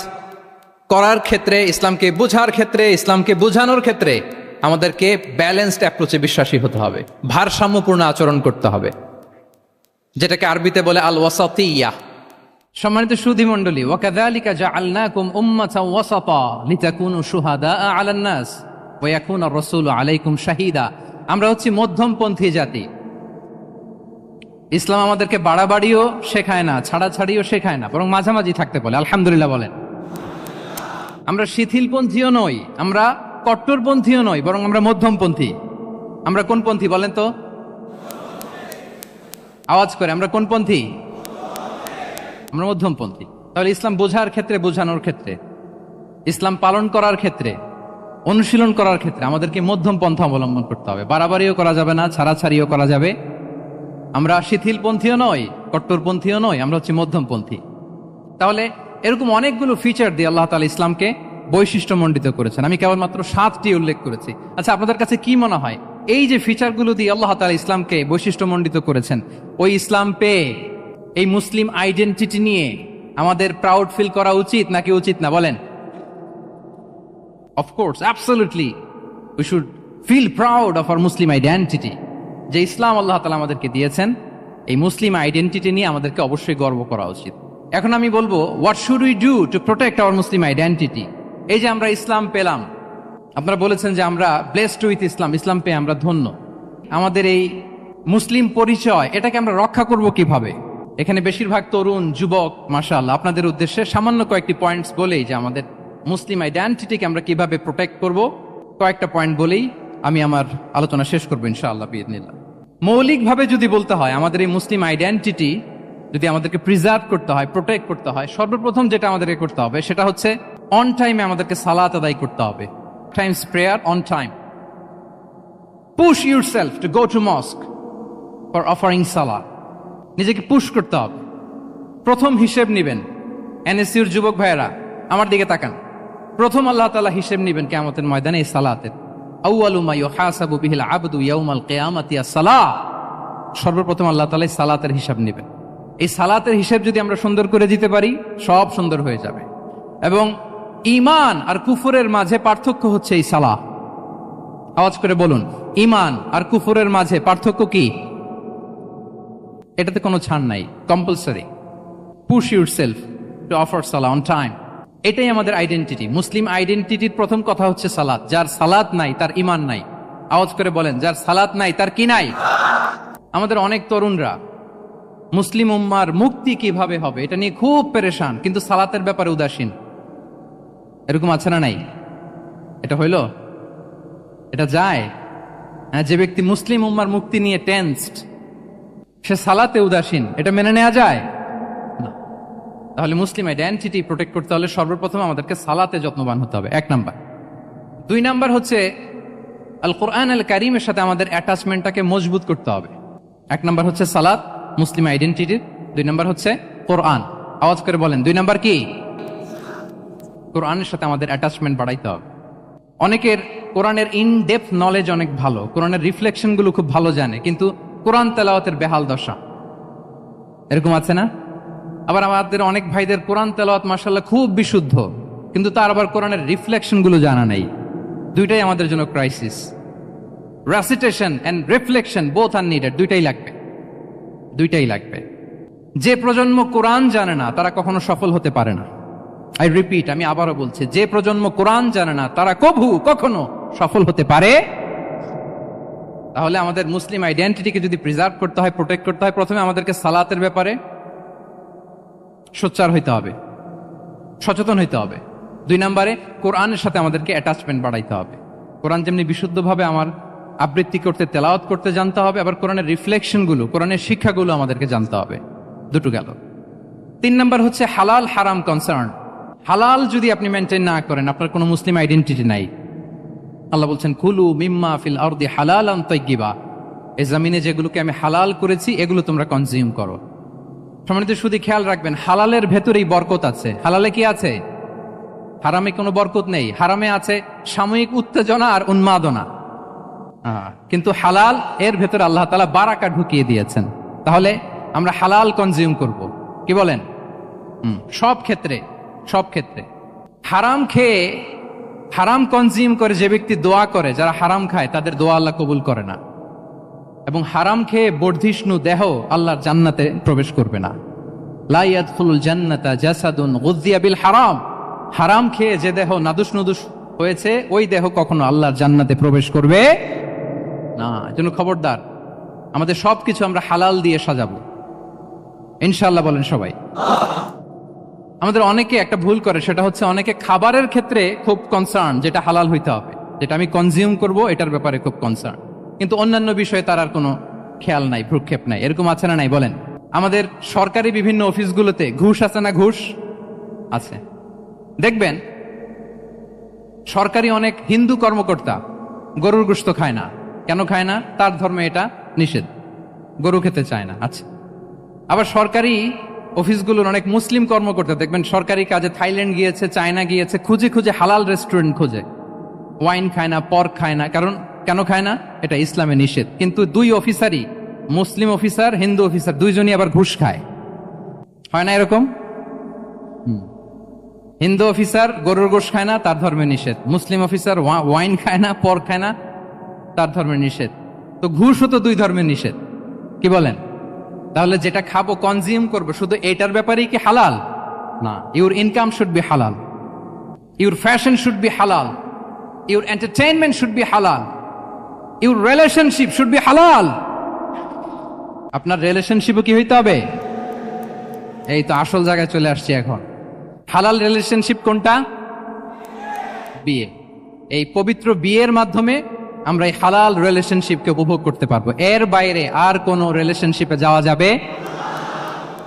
করার ক্ষেত্রে, ইসলামকে বোঝার ক্ষেত্রে, ইসলামকে বোঝানোর ক্ষেত্রে আমাদেরকে ব্যালেন্সড অ্যাপ্রোচে বিশ্বাসী হতে হবে, ভারসাম্যপূর্ণ আচরণ করতে হবে, যেটাকে আরবিতে বলে আল ওয়াসাতিয়া। সম্মানিত সুধী মণ্ডলী, ওয়াকাযালিকা জাআলনাকুম উম্মাতান ওয়াসাতা লিতাকুনু শুহাদাআ আলান নাস ওয়া ইয়াকুনা আর-রাসূলু আলাইকুম শাহীদা। আমরা হচ্ছি মধ্যমপন্থী জাতি। ইসলাম আমাদেরকে বাড়াবাড়িও শেখায় না, ছাড়াছাড়িও শেখায় না, বরং মাঝামাঝি থাকতে বলে। আলহামদুলিল্লাহ বলেন। আমরা শিথিলপন্থীও নই, আমরা কট্টরপন্থীও নই, বরং আমরা মধ্যমপন্থী। আমরা কোন পন্থী বলেন তো? আওয়াজ করে, আমরা কোন পন্থী? আমরা মধ্যমপন্থী। তাহলে ইসলাম বোঝার ক্ষেত্রে, বোঝানোর ক্ষেত্রে, ইসলাম পালন করার ক্ষেত্রে, অনুশীলন করার ক্ষেত্রে আমাদেরকে মধ্যম পন্থা অবলম্বন করতে হবে। বাড়াবাড়িও করা যাবে না, ছাড়াছাড়িও করা যাবে। আমরা শিথিলপন্থীও নই, কট্টরপন্থীও নই, আমরা হচ্ছে মধ্যমপন্থী। তাহলে এরকম অনেকগুলো ফিচার দিয়ে আল্লাহ তাআলা ইসলামকে বৈশিষ্ট্যমণ্ডিত করেছেন। আমি কেবলমাত্র 7টি উল্লেখ করেছি। আচ্ছা, আপনাদের কাছে কি মনে হয় এই যে ফিচারগুলো দিয়ে আল্লাহ তাআলা ইসলামকে বৈশিষ্ট্যমণ্ডিত করেছেন, ওই ইসলাম পেয়ে এই মুসলিম আইডেন্টিটি নিয়ে আমাদের প্রাউড ফিল করা উচিত নাকি উচিত না বলেন? Of course, absolutely we should feel proud of our Muslim identity. যে ইসলাম আল্লাহ তাআলা আমাদেরকে দিয়েছেন, এই মুসলিম আইডেন্টিটি নিয়ে আমাদেরকে অবশ্যই গর্ব করা উচিত। এখন আমি বলবো, what should we do to protect our Muslim identity? এই যে আমরা ইসলাম পেলাম, আপনারা বলেছেন যে আমরা ব্লেসড উইথ ইসলাম, ইসলাম পেয়ে আমরা ধন্য। আমাদের এই মুসলিম পরিচয়, এটাকে আমরা রক্ষা করব কিভাবে? এখানে বেশিরভাগ তরুণ যুবক, মাশাআল্লাহ, আপনাদের উদ্দেশ্যে সামান্য কয়েকটি পয়েন্টস বলেই যে আমাদের মুসলিম আইডেন্টিটিকে আমরা কিভাবে প্রোটেক্ট করব, কয়েকটা পয়েন্ট বলেই আমি আমার আলোচনা শেষ করবো ইনশাআল্লাহ বিইذনিল্লাহ। মৌলিকভাবে যদি বলতে হয়, আমাদের এই মুসলিম আইডেন্টিটি যদি আমাদেরকে প্রিজার্ভ করতে হয়, প্রোটেক্ট করতে হয়, সর্বপ্রথম যেটা আমাদেরকে করতে হবে সেটা হচ্ছে অন টাইমে আমাদেরকে সালাত আদায় করতে হবে। Times prayer on time. Push yourself to go to মস্ক for offering সালাত। নিজেকে পুশ করতে হবে। প্রথম হিসেব নিবেন। এনএসইউর যুবক ভাইয়েরা আমার দিকে তাকান। প্রথম আল্লাহ তাআলা হিসেব নিবেন কিয়ামতের ময়দানে এই সালাতের। আউয়ালু মা ইউহাসাবু বিহিল আবদু ইয়াউমাল কিয়ামাতি আস-সালাহ। সর্বপ্রথম আল্লাহ তাআলা সালাতের হিসাব নেবেন। এই সালাতের হিসাব যদি আমরা সুন্দর করে দিতে পারি, সব সুন্দর হয়ে যাবে। এবং ঈমান আর কুফরের মাঝে পার্থক্য হচ্ছে এই সালাহ। আওয়াজ করে বলুন, ঈমান আর কুফরের মাঝে পার্থক্য কি? এটাতে কোনো ছাড় নাই, compulsory. Push yourself to offer Salah on time. এটাই আমাদের আইডেন্টিটি। মুসলিম আইডেন্টিটির প্রথম কথা হচ্ছে সালাত। যার সালাত নাই তার ঈমান নাই। আওয়াজ করে বলেন, যার সালাত নাই তার কি নাই? আমাদের অনেক তরুণরা মুসলিম উম্মার মুক্তি কিভাবে হবে এটা নিয়ে খুব পেরেশান, কিন্তু সালাতের ব্যাপারে উদাসীন। এরকম আছে না নাই? এটা হইল? এটা যায়? হ্যাঁ, যে ব্যক্তি মুসলিম উম্মার মুক্তি নিয়ে টেন্সড, সে সালাতে উদাসীন, এটা মেনে নেওয়া যায় না। তাহলে মুসলিম আইডেন্টিটি প্রোটেক্ট করতে হলে সর্বপ্রথম আমাদেরকে সালাতে যত্নবান হতে হবে, 1 নাম্বার। 2 নাম্বার হচ্ছে আল কোরআন আল কারীমের সাথে আমাদের অ্যাটাচমেন্টটাকে মজবুত করতে হবে। 1 নাম্বার হচ্ছে সালাত, মুসলিম আইডেন্টিটির। 2 নাম্বার হচ্ছে কোরআন। আওয়াজ করে বলেন, 2 নাম্বার কি? কোরআনের সাথে আমাদের অ্যাটাচমেন্ট বাড়াইতে হবে। অনেকের কোরআনের ইন ডেপথ নলেজ অনেক ভালো, কোরআনের রিফ্লেকশন গুলো খুব ভালো জানে, কিন্তু কোরআন তেলাওয়াতের বেহাল দশা। এরকম আছে না? আবার আমাদের অনেক ভাইদের কোরআন তেলাওয়াত মাশাআল্লাহ খুব বিশুদ্ধ, কিন্তু তার আবার কোরআনের রিফ্লেকশন গুলো জানা নাই। দুইটাই আমাদের জন্য crisis. Recitation and reflection both are needed. দুইটাই লাগবে। যে প্রজন্ম কোরআন জানে না তারা কখনো সফল হতে পারে না। আই রিপিট, আমি আবারও বলছি, যে প্রজন্ম কোরআন জানে না তারা কখনো সফল হতে পারে। তাহলে আমাদের মুসলিম আইডেন্টিটিকে যদি প্রিজার্ভ করতে হয়, প্রোটেক্ট করতে হয়, প্রথমে আমাদেরকে সালাতের ব্যাপারে সোচ্চার হইতে হবে, সচেতন হইতে হবে। 2 নম্বরে কোরআনের সাথে আমাদেরকে অ্যাটাচমেন্ট বাড়াইতে হবে। কোরআন যেমনি বিশুদ্ধভাবে আমার আবৃত্তি করতে, তেলাওয়াত করতে জানতে হবে, আবার কোরআনের রিফ্লেকশনগুলো, কোরআনের শিক্ষাগুলো আমাদেরকে জানতে হবে। দুটো গেল। 3 নম্বর হচ্ছে হালাল হারাম কনসার্ন। হালাল যদি আপনি মেনটেন না করেন, আপনার কোনো মুসলিম আইডেন্টিটি নাই। আল্লাহ বলছেন, কুলু মিম্মা ফিল আরদি হালালান তাইয়্যিবা। এই জমিনে যেগুলোকে আমি হালাল করেছি এগুলো তোমরা কনজিউম করো। সম্মানিত শুধু খেয়াল রাখবেন, হালালের ভেতরেই বরকত আছে। হালালে কি আছে? হারামে কোনো বরকত নেই। হারামে আছে সাময়িক উত্তেজনা আর উন্মাদনা, কিন্তু হালাল এর ভেতরে আল্লাহ তাআলা বারাকা ঢুকিয়ে দিয়েছেন। তাহলে আমরা হালাল কনজিউম করব, কি বলেন? সব ক্ষেত্রে। হারাম খেয়ে, হারাম কনজিউম করে যে ব্যক্তি দোয়া করে, যারা হারাম খায় তাদের দোয়া আল্লাহ কবুল করে না। এবং হারাম খেয়ে বর্ধিষ্ণু দেহ আল্লাহর জান্নাতে প্রবেশ করবে না। লা ইয়াদখুলুল জান্নাতা জাসাদুন গুযিয়া বিল হারাম। হারাম খেয়ে যে দেহ নাদুস নুদুস হয়েছে, ওই দেহ কখনো আল্লাহর জান্নাতে প্রবেশ করবে না। এজন্য খবরদার, আমাদের সবকিছু আমরা হালাল দিয়ে সাজাবো ইনশাআল্লাহ। বলেন সবাই। আমাদের অনেকে একটা ভুল করে, সেটা হচ্ছে অনেকে খাবারের ক্ষেত্রে খুব কনসার্ন, যেটা হালাল হইতে হবে, যেটা আমি কনজিউম করব এটার ব্যাপারে খুব কনসার্ন, কিন্তু অন্যান্য বিষয়ে তার আর কোনো খেয়াল নাই, ভ্রুক্ষেপ নাই। এরকম আছে না নাই? বলেন। আমাদের সরকারি বিভিন্ন অফিসগুলোতে ঘুষ আছে না? ঘুষ আছে। দেখবেন সরকারি অনেক হিন্দু কর্মকর্তা গরুর গোশত খায় না। কেন খায় না? তার ধর্মে এটা নিষেধ, গরু খেতে চায় না। আচ্ছা, আবার সরকারি অফিসগুলোর অনেক মুসলিম কর্মকর্তা দেখবেন সরকারি কাজে থাইল্যান্ড গিয়েছে, চায়না গিয়েছে, খুঁজে খুঁজে হালাল রেস্টুরেন্ট খোঁজে। ওয়াইন খায় না, পর্ক খায় না। কারণ কেন খায় না? এটা ইসলামে নিষেধ। কিন্তু 2 অফিসারই, মুসলিম অফিসার, হিন্দু অফিসার, 2জনই আবার ঘুষ খায়। হয় না এরকম? হিন্দু অফিসার গরুর গোশত খায় না, তার ধর্মে নিষেধ। মুসলিম অফিসার ওয়াইন খায় না, পর্ক খায় না, তার ধর্মে নিষেধ। তো ঘুষও তো 2 ধর্মের নিষেধ, কি বলেন? তাহলে যেটা খাবো, কনজিউম করবো, শুধু এটার ব্যাপারেই কি হালাল? না। ইউর ইনকাম শুড বি হালাল, ইউর ফ্যাশন শুড বি হালাল, ইউর এন্টারটেইনমেন্ট শুড বি হালাল, ইউর রিলেশনশিপ শুড বি হালাল। আপনার রিলেশনশিপও কি হইতে হবে? এই তো আসল জায়গায় চলে আসছি এখন। হালাল রিলেশনশিপ কোনটা? বিয়ে। এই পবিত্র বিয়ের মাধ্যমে আমরা এই হালাল রিলেশনশিপকে উপভোগ করতে পারবো। এর বাইরে আর কোনো রিলেশনশিপে যাওয়া যাবে?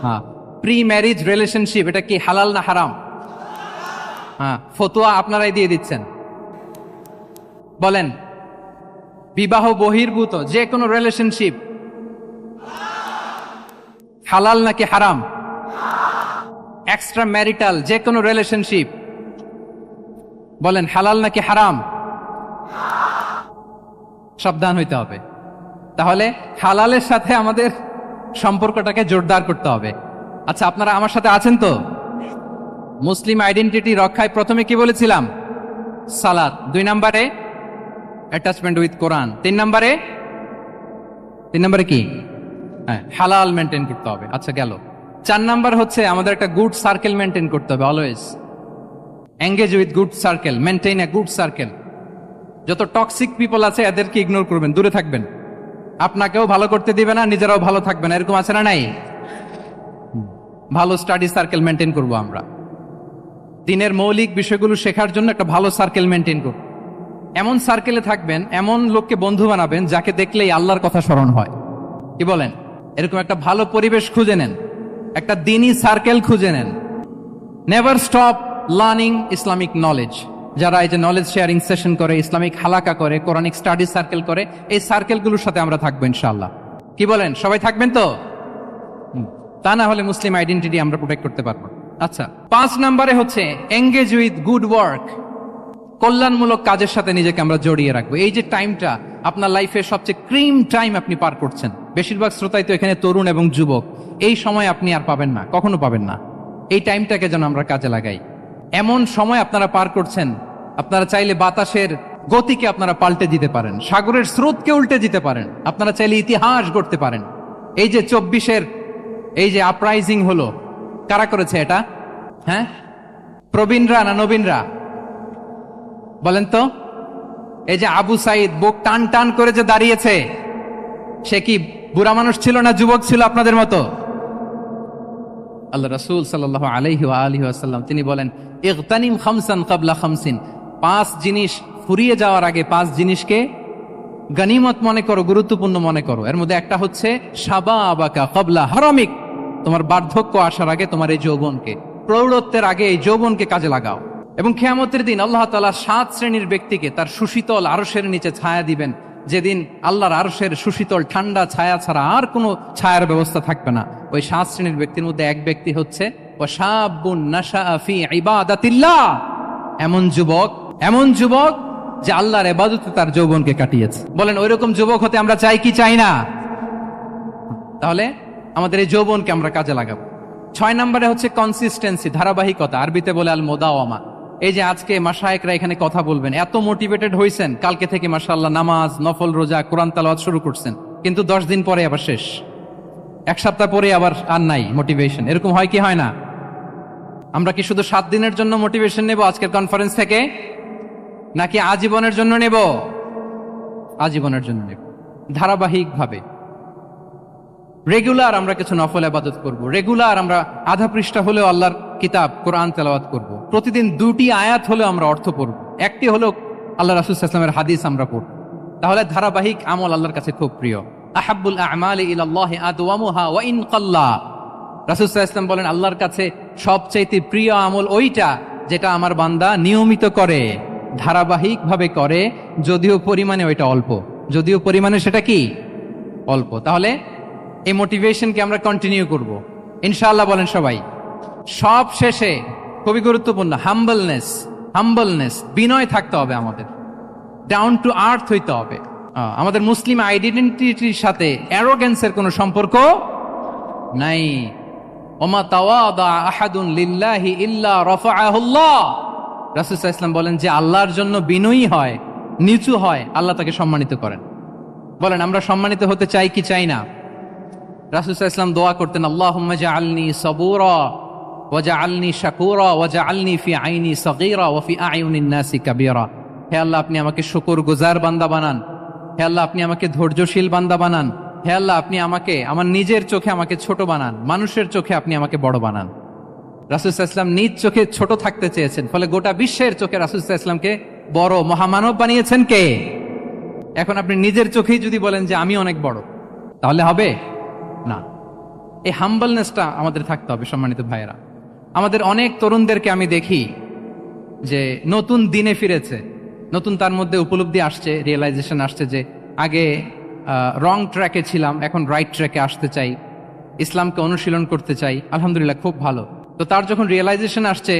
হ্যাঁ। প্রি ম্যারিজ রিলেশনশিপ, এটা কি হালাল না হারাম? হ্যাঁ, ফতোয়া আপনারাই দিয়ে দিচ্ছেন। বলেন, বিবাহ বহির্ভূত যে কোনো রিলেশনশিপ হালাল নাকি হারাম? এক্সট্রা ম্যারিটাল যে কোনো রিলেশনশিপ বলেন হালাল নাকি হারাম? সাবধান হইতে হবে। তাহলে হালালের সাথে আমাদের সম্পর্কটাকে জোরদার করতে হবে। আচ্ছা, আপনারা আমার সাথে আছেন তো? মুসলিম আইডেন্টিটি রক্ষায় প্রথমে কি বলেছিলাম? সালাত। 2 নম্বরে অ্যাটাচমেন্ট উইথ কোরআন। 3 নম্বরে কি? হ্যাঁ, হালাল মেনটেন করতে হবে। আচ্ছা, গেল। 4 নাম্বার হচ্ছে আমাদের একটা গুড সার্কেল মেনটেন করতে হবে। Always engage with good circle, maintain a good circle. যত টক্সিক পিপল আছে এদেরকে ইগনোর করবেন, দূরে থাকবেন। আপনাকেও ভালো করতে দিবে না, নিজেরাও ভালো থাকবে না, এরকম আছে না নাই? ভালো স্টাডি সার্কেল মেনটেন করব আমরা। দিনের মৌলিক বিষয়গুলো শেখার জন্য একটা ভালো সার্কেল মেনটেন করব। এমন সার্কেলে থাকবেন, এমন লোককে বন্ধু বানাবেন যাকে দেখলেই আল্লাহর কথা স্মরণ হয়। কি বলেন? এরকম একটা ভালো পরিবেশ খুঁজে নেন, একটা দিনী সার্কেল খুঁজে নেন। Never stop learning Islamic knowledge. যারা এই যে নলেজ শেয়ারিং সেশন করে, ইসলামিক হালাকা করে, কোরআনিক স্টাডি সার্কেল করে, এই সার্কেলগুলোর সাথে আমরা থাকবো ইনশাআল্লাহ। কি বলেন? সবাই থাকবেন তো? তা না হলে মুসলিম আইডেন্টিটি আমরা প্রোটেক্ট করতে পারবো। আচ্ছা, 5 নম্বরে হচ্ছে এঙ্গেজ উইথ গুড ওয়ার্ক। কল্যাণমূলক কাজের সাথে নিজেকে আমরা জড়িয়ে রাখবো। এই যে টাইমটা আপনার লাইফের সবচেয়ে ক্রিম টাইম আপনি পার করছেন, বেশিরভাগ শ্রোতাই তো এখানে তরুণ এবং যুবক, এই সময় আপনি আর পাবেন না, কখনো পাবেন না। এই টাইমটাকে যেন আমরা কাজে লাগাই। এমন সময় আপনারা পার করছেন, আপনারা চাইলে বাতাসের গতিকে আপনারা পাল্টে দিতে পারেন, সাগরের স্রোতকে উল্টে দিতে পারেন, আপনারা চাইলে ইতিহাস গড়তে পারেন। এই যে 24-এর এই যে আপরাইজিং হলো, কারা করেছে এটা? হ্যাঁ, প্রবীণরা না নবীনরা? বলেন তো। এই যে আবু সাইদ বুক টান টান করে যে দাঁড়িয়েছে, সে কি বুড়া মানুষ ছিল না যুবক ছিল আপনাদের মতো? আল্লাহ রাসূল সাল্লাল্লাহু আলাইহি ওয়া আলিহি ওয়াসাল্লাম তিনি বলেন, ইগতানিম খামসান ক্বাবলা খামসিন। 5 জিনিস ফুরিয়ে যাওয়ার আগে 5 জিনিসকে গনিমত মনে করো, গুরুত্বপূর্ণ মনে করো। এর মধ্যে একটা হচ্ছে শাবাবাকা ক্বাবলা হারামিক। তোমার বার্ধক্য আসার আগে তোমার এই যৌবনকে, প্রৌঢ়ত্বের আগে এই যৌবনকে কাজে লাগাও। এবং কিয়ামতের দিন আল্লাহ তাআলা 7 শ্রেণীর ব্যক্তিকে তার সুশীতল আরশের নিচে ছায়া দিবেন, যেদিন আল্লাহর আরশের সুশীতল ঠান্ডা ছায়া ছাড়া আর কোনো ছায়ার ব্যবস্থা থাকবে না। ওই 7 শ্রেণীর ব্যক্তির মধ্যে এক ব্যক্তি হচ্ছে ওয়াশাবুন নাশাআ ফি ইবাদাতিল্লাহ। এমন যুবক যে আল্লাহর ইবাদতে তার যৌবনকে কাটিয়েছে। বলেন, ওইরকম যুবক হতে আমরা চাই কি চাই না? তাহলে আমাদের এই যৌবনকে আমরা কাজে লাগাবো। 6 নম্বরে হচ্ছে কনসিস্টেন্সি, ধারাবাহিকতা। আরবিতে বলে আল মুদাওয়ামা। এই যে আজকে মাশায়েখরা এখানে কথা বলবেন, এত মোটিভেটেড হয়েছেন, কালকে থেকে মাশাআল্লাহ নামাজ, নফল রোজা, কোরআন তেলাওয়াত শুরু করছেন, কিন্তু 10 দিন পরে আবার শেষ, 1 সপ্তাহ পরে আবার আর নাই মোটিভেশন। এরকম হয় কি হয় না? আমরা কি শুধু 7 দিনের জন্য মোটিভেশন নেব আজকের কনফারেন্স থেকে, নাকি আজীবনের জন্য নেব? আজীবনের জন্য নেব। ধারাবাহিকভাবে রেগুলার আমরা কিছু নফল ইবাদত করব, রেগুলার আমরা আধা পৃষ্ঠা হলেও আল্লাহর কিতাব কোরআন তেলাওয়াত করব, প্রতিদিন 2টি আয়াত হলেও আমরা অর্থ পড়ব, একটি হলেও আল্লাহ রাসূল সাল্লাল্লাহু আলাইহি ওয়াসাল্লামের হাদিস আমরা পড়ব। তাহলে ধারাবাহিক আমল আল্লাহর কাছে খুব প্রিয়। আহাব্বুল আ'মালি ইলাল্লাহি আদওয়ামুহা ওয়া ইন কাল্লা। রাসূল সাল্লাল্লাহু আলাইহি ওয়াসাল্লাম বলেন, আল্লাহর কাছে সবচাইতে প্রিয় আমল ওইটা যেটা আমার বান্দা নিয়মিত করে, ধারাবাহিকভাবে করে, যদিও পরিমাণে ওইটা অল্প, যদিও পরিমাণে সেটা কি অল্প। তাহলে এই মোটিভেশনকে আমরা কন্টিনিউ করব ইনশাআল্লাহ। বলেন সবাই। সব শেষে খুবই গুরুত্বপূর্ণ হাম্বলনেস, বিনয় থাকতে হবে আমাদের, ডাউন টু আর্থ হইতে হবে। আমাদের মুসলিম আইডেন্টিটির সাথে অ্যারোগেন্সের কোনো সম্পর্ক নাই। ওমা তাওয়াদা আহাদুন লিল্লাহি ইল্লা রাফাআহুল্লাহ। রাসূল সাল্লাল্লাহু আলাইহি ওয়াসাল্লাম বলেন, যে আল্লাহর জন্য বিনয়ী হয়, নিচু হয়, আল্লাহ তাকে সম্মানিত করেন। বলেন, আমরা সম্মানিত হতে চাই কি চাই না? রাসূল সাল্লাল্লাহু আলাইহি ওয়াসাল্লাম দোয়া করতেন, আল্লাহুম্মা জাআলনি সাবুরা ওয়া জাআলনি শাকুরা ওয়া জাআলনি ফি আইনি সাগীরা ওয়া ফি আ'য়ুনিন নাসি কাবীরা। হে আল্লাহ, আপনি আমাকে শুকরগুজার বান্দা বানান। হে আল্লাহ, আপনি আমাকে ধৈর্যশীল বান্দা বানান। হে আল্লাহ, আপনি আমাকে আমার নিজের চোখে আমাকে ছোট বানান, মানুষের চোখে আপনি আমাকে বড় বানান। রাসূল সাল্লাল্লাহু আলাইহি ওয়াসাল্লাম নিজ চোখে ছোট থাকতে চেয়েছেন, ফলে গোটা বিশ্বের চোখে রাসূল সাল্লাল্লাহু আলাইহি ওয়াসাল্লামকে বড় মহামানব বানিয়েছেন কে? এখন আপনি নিজের চোখেই যদি বলেন যে আমি অনেক বড়, তাহলে হবে না। এই হাম্বলনেসটা আমাদের থাকতে হবে। সম্মানিত ভাইয়েরা, আমাদের অনেক তরুণদেরকে আমি দেখি যে নতুন দিনে ফিরেছে, নতুন তার মধ্যে উপলব্ধি আসছে, রিয়েলাইজেশন আসছে যে আগে রং ট্র্যাকে ছিলাম, এখন রাইট ট্র্যাকে আসতে চাই, ইসলামকে অনুশীলন করতে চাই। আলহামদুলিল্লাহ, খুব ভালো। তো তার যখন রিয়েলাইজেশন আসছে,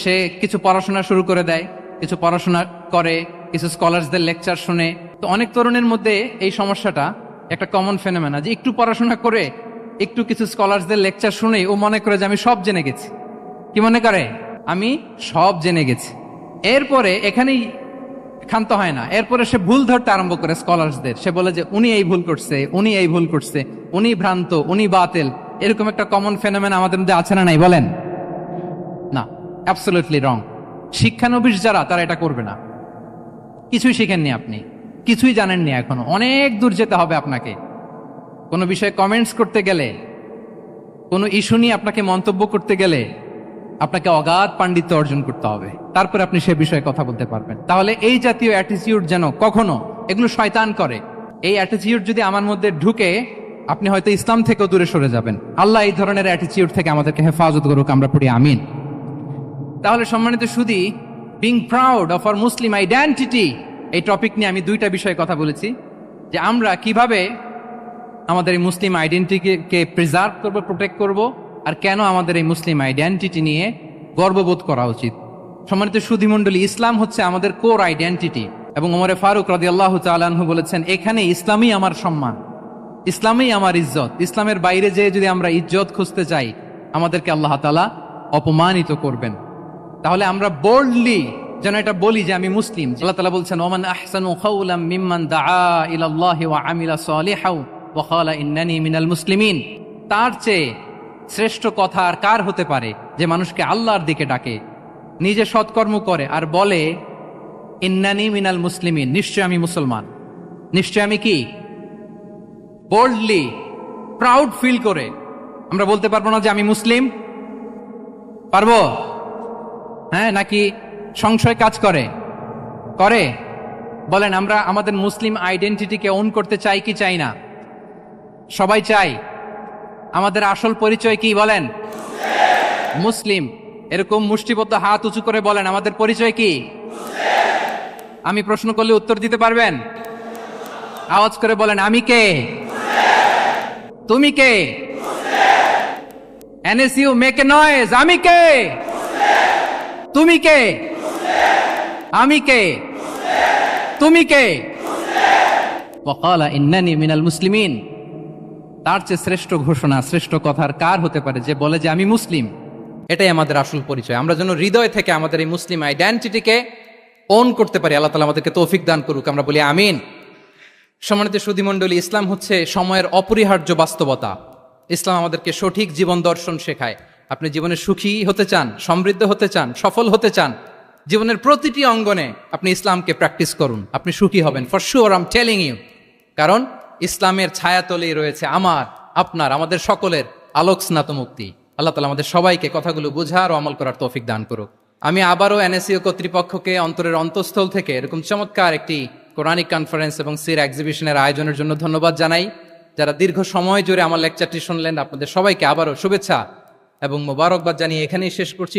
সে কিছু পড়াশোনা শুরু করে দেয়, কিছু পড়াশোনা করে, কিছু স্কলারসদের লেকচার শুনে, তো অনেক তরুণের মধ্যে এই সমস্যাটা একটা কমন ফেনোমেনা, যে একটু পড়াশোনা করে একটু কিছু স্কলারসদের লেকচার শুনেই ও মনে করে যে আমি সব জেনে গেছি। কি মনে করে? আমি সব জেনে গেছি। এরপরে এখানেই ক্ষান্ত হয় না, এরপরে সে ভুল ধরতে আরম্ভ করে স্কলারসদের। সে বলে যে উনি এই ভুল করছে, উনি এই ভুল করছে, উনি ভ্রান্ত, উনি বাতিল। এরকম একটা কমন ফেনোমেনা আমাদের মধ্যে আছে না নাই বলেন? না, অ্যাবসলিউটলি রং। শিক্ষানবিশ যারা, তারা এটা করবে না। কিছুই শিখেননি আপনি, কিছুই জানেননি, এখনো অনেক দূর যেতে হবে আপনাকে। কোনো বিষয়ে কমেন্টস করতে গেলে, কোনো ইস্যু নিয়ে আপনাকে মন্তব্য করতে গেলে আপনাকে অগাধ পাণ্ডিত্য অর্জন করতে হবে, তারপরে আপনি সে বিষয়ে কথা বলতে পারবেন। তাহলে এই জাতীয় অ্যাটিটিউড যেন কখনো, এগুলো শয়তান করে, এই অ্যাটিটিউড যদি আমার মধ্যে ঢুকে, আপনি হয়তো ইসলাম থেকেও দূরে সরে যাবেন। আল্লাহ এই ধরনের অ্যাটিটিউড থেকে আমাদেরকে হেফাজত করুক, আমরা পড়ি আমিন। তাহলে সম্মানিত সুধী, being proud of our Muslim identity, এই টপিক নিয়ে আমি দুইটা বিষয়ে কথা বলেছি, যে আমরা কিভাবে আমাদের এই মুসলিম আইডেন্টিটিকে প্রিজার্ভ করবো, প্রোটেক্ট করব, আর কেন আমাদের এই মুসলিম আইডেন্টিটি নিয়ে গর্ববোধ করা উচিত। সম্মানিত সুধী মণ্ডলী, ইসলাম হচ্ছে আমাদের কোর আইডেন্টিটি, এবং ওমরে ফারুক রাদিয়াল্লাহু তাআলা আনহু বলেছেন, এখানে ইসলামই আমার সম্মান, ইসলামই আমার ইজ্জত। ইসলামের বাইরে যেয়ে যদি আমরা ইজ্জত খুঁজতে চাই, আমাদেরকে আল্লাহ তাআলা অপমানিত করবেন। তাহলে আমরা বোল্ডলি যেন এটা বলি যে আমি মুসলিম। আল্লাহ তাআলা বলছেন, ওমান আহসানু কাওলাম মিম্মান দাআ ইলাল্লাহি ওয়া আমিলা সালিহাও ওয়া ক্বালা ইন্নানি মিনাল মুসলিমিন। তার চেয়ে শ্রেষ্ঠ কথা আর কার হতে পারে, যে মানুষকে আল্লাহর দিকে ডাকে, নিজে সৎকর্ম করে আর বলে ইন্নানি মিনাল মুসলিমিন, নিশ্চয় আমি মুসলমান। নিশ্চয় আমি কি? বোল্ডলি, প্রাউড ফিল করে আমরা বলতে পারবো না যে আমি মুসলিম? পারবো? হ্যাঁ, নাকি সংশয় কাজ করে? করে? বলেন, আমরা আমাদের মুসলিম আইডেন্টিটিকে ওন করতে চাই কি চাই না? সবাই চাই। আমাদের আসল পরিচয় কি বলেন? মুসলিম। এরকম মুষ্টিবদ্ধ হাত উঁচু করে বলেন, আমাদের পরিচয় কি? আমি প্রশ্ন করলে উত্তর দিতে পারবেন? আওয়াজ করে বলেন, আমি কে? তুমি কে? এনএসইউ মেক এ নয়েজ, আমি কে? তুমি কে? আমি কে? তুমি কে? ওয়াকালা ইন্নানি মিনাল মুসলিমিন। তার চেয়ে শ্রেষ্ঠ ঘোষণা, শ্রেষ্ঠ কথার কার হতে পারে, যে বলে যে আমি মুসলিম। এটাই আমাদের আসল পরিচয়। আমরা যেন হৃদয় থেকে আমাদের এই মুসলিম আইডেন্টিটিকে ওন করতে পারি। আল্লাহ তাআলা আমাদেরকে তৌফিক দান করুক, আমরা বলি আমিন। সম্মানিত সুধী মণ্ডলী, ইসলাম হচ্ছে সময়ের অপরিহার্য বাস্তবতা। ইসলাম আমাদেরকে সঠিক জীবন দর্শন শেখায়। আপনি জীবনে সুখী হতে চান, সমৃদ্ধ হতে চান, সফল হতে চান, জীবনের প্রতিটি অঙ্গনে আপনি ইসলামকে প্র্যাকটিস করুন, আপনি সুখী হবেন, for sure, I am telling you. কারণ ইসলামের ছায়াতলেই রয়েছে আমার, আপনার, আমাদের সকলের আলোক স্নাত মুক্তি। আল্লাহ তাআলা আমাদের সবাইকে কথাগুলো বোঝার ও আমল করার তৌফিক দান করুক। আমি আবারও এনএসইউ কর্তৃপক্ষকে অন্তরের অন্তঃস্থল থেকে এরকম চমৎকার একটি কোরআনিক কনফারেন্স এবং সিরা এক্সিবিশনের আয়োজনের জন্য ধন্যবাদ জানাই। যারা দীর্ঘ সময় জুড়ে আমার লেকচারটি শুনলেন, আপনাদের সবাইকে আবারও শুভেচ্ছা এবং মোবারকবাদ জানিয়ে এখানেই শেষ করছি।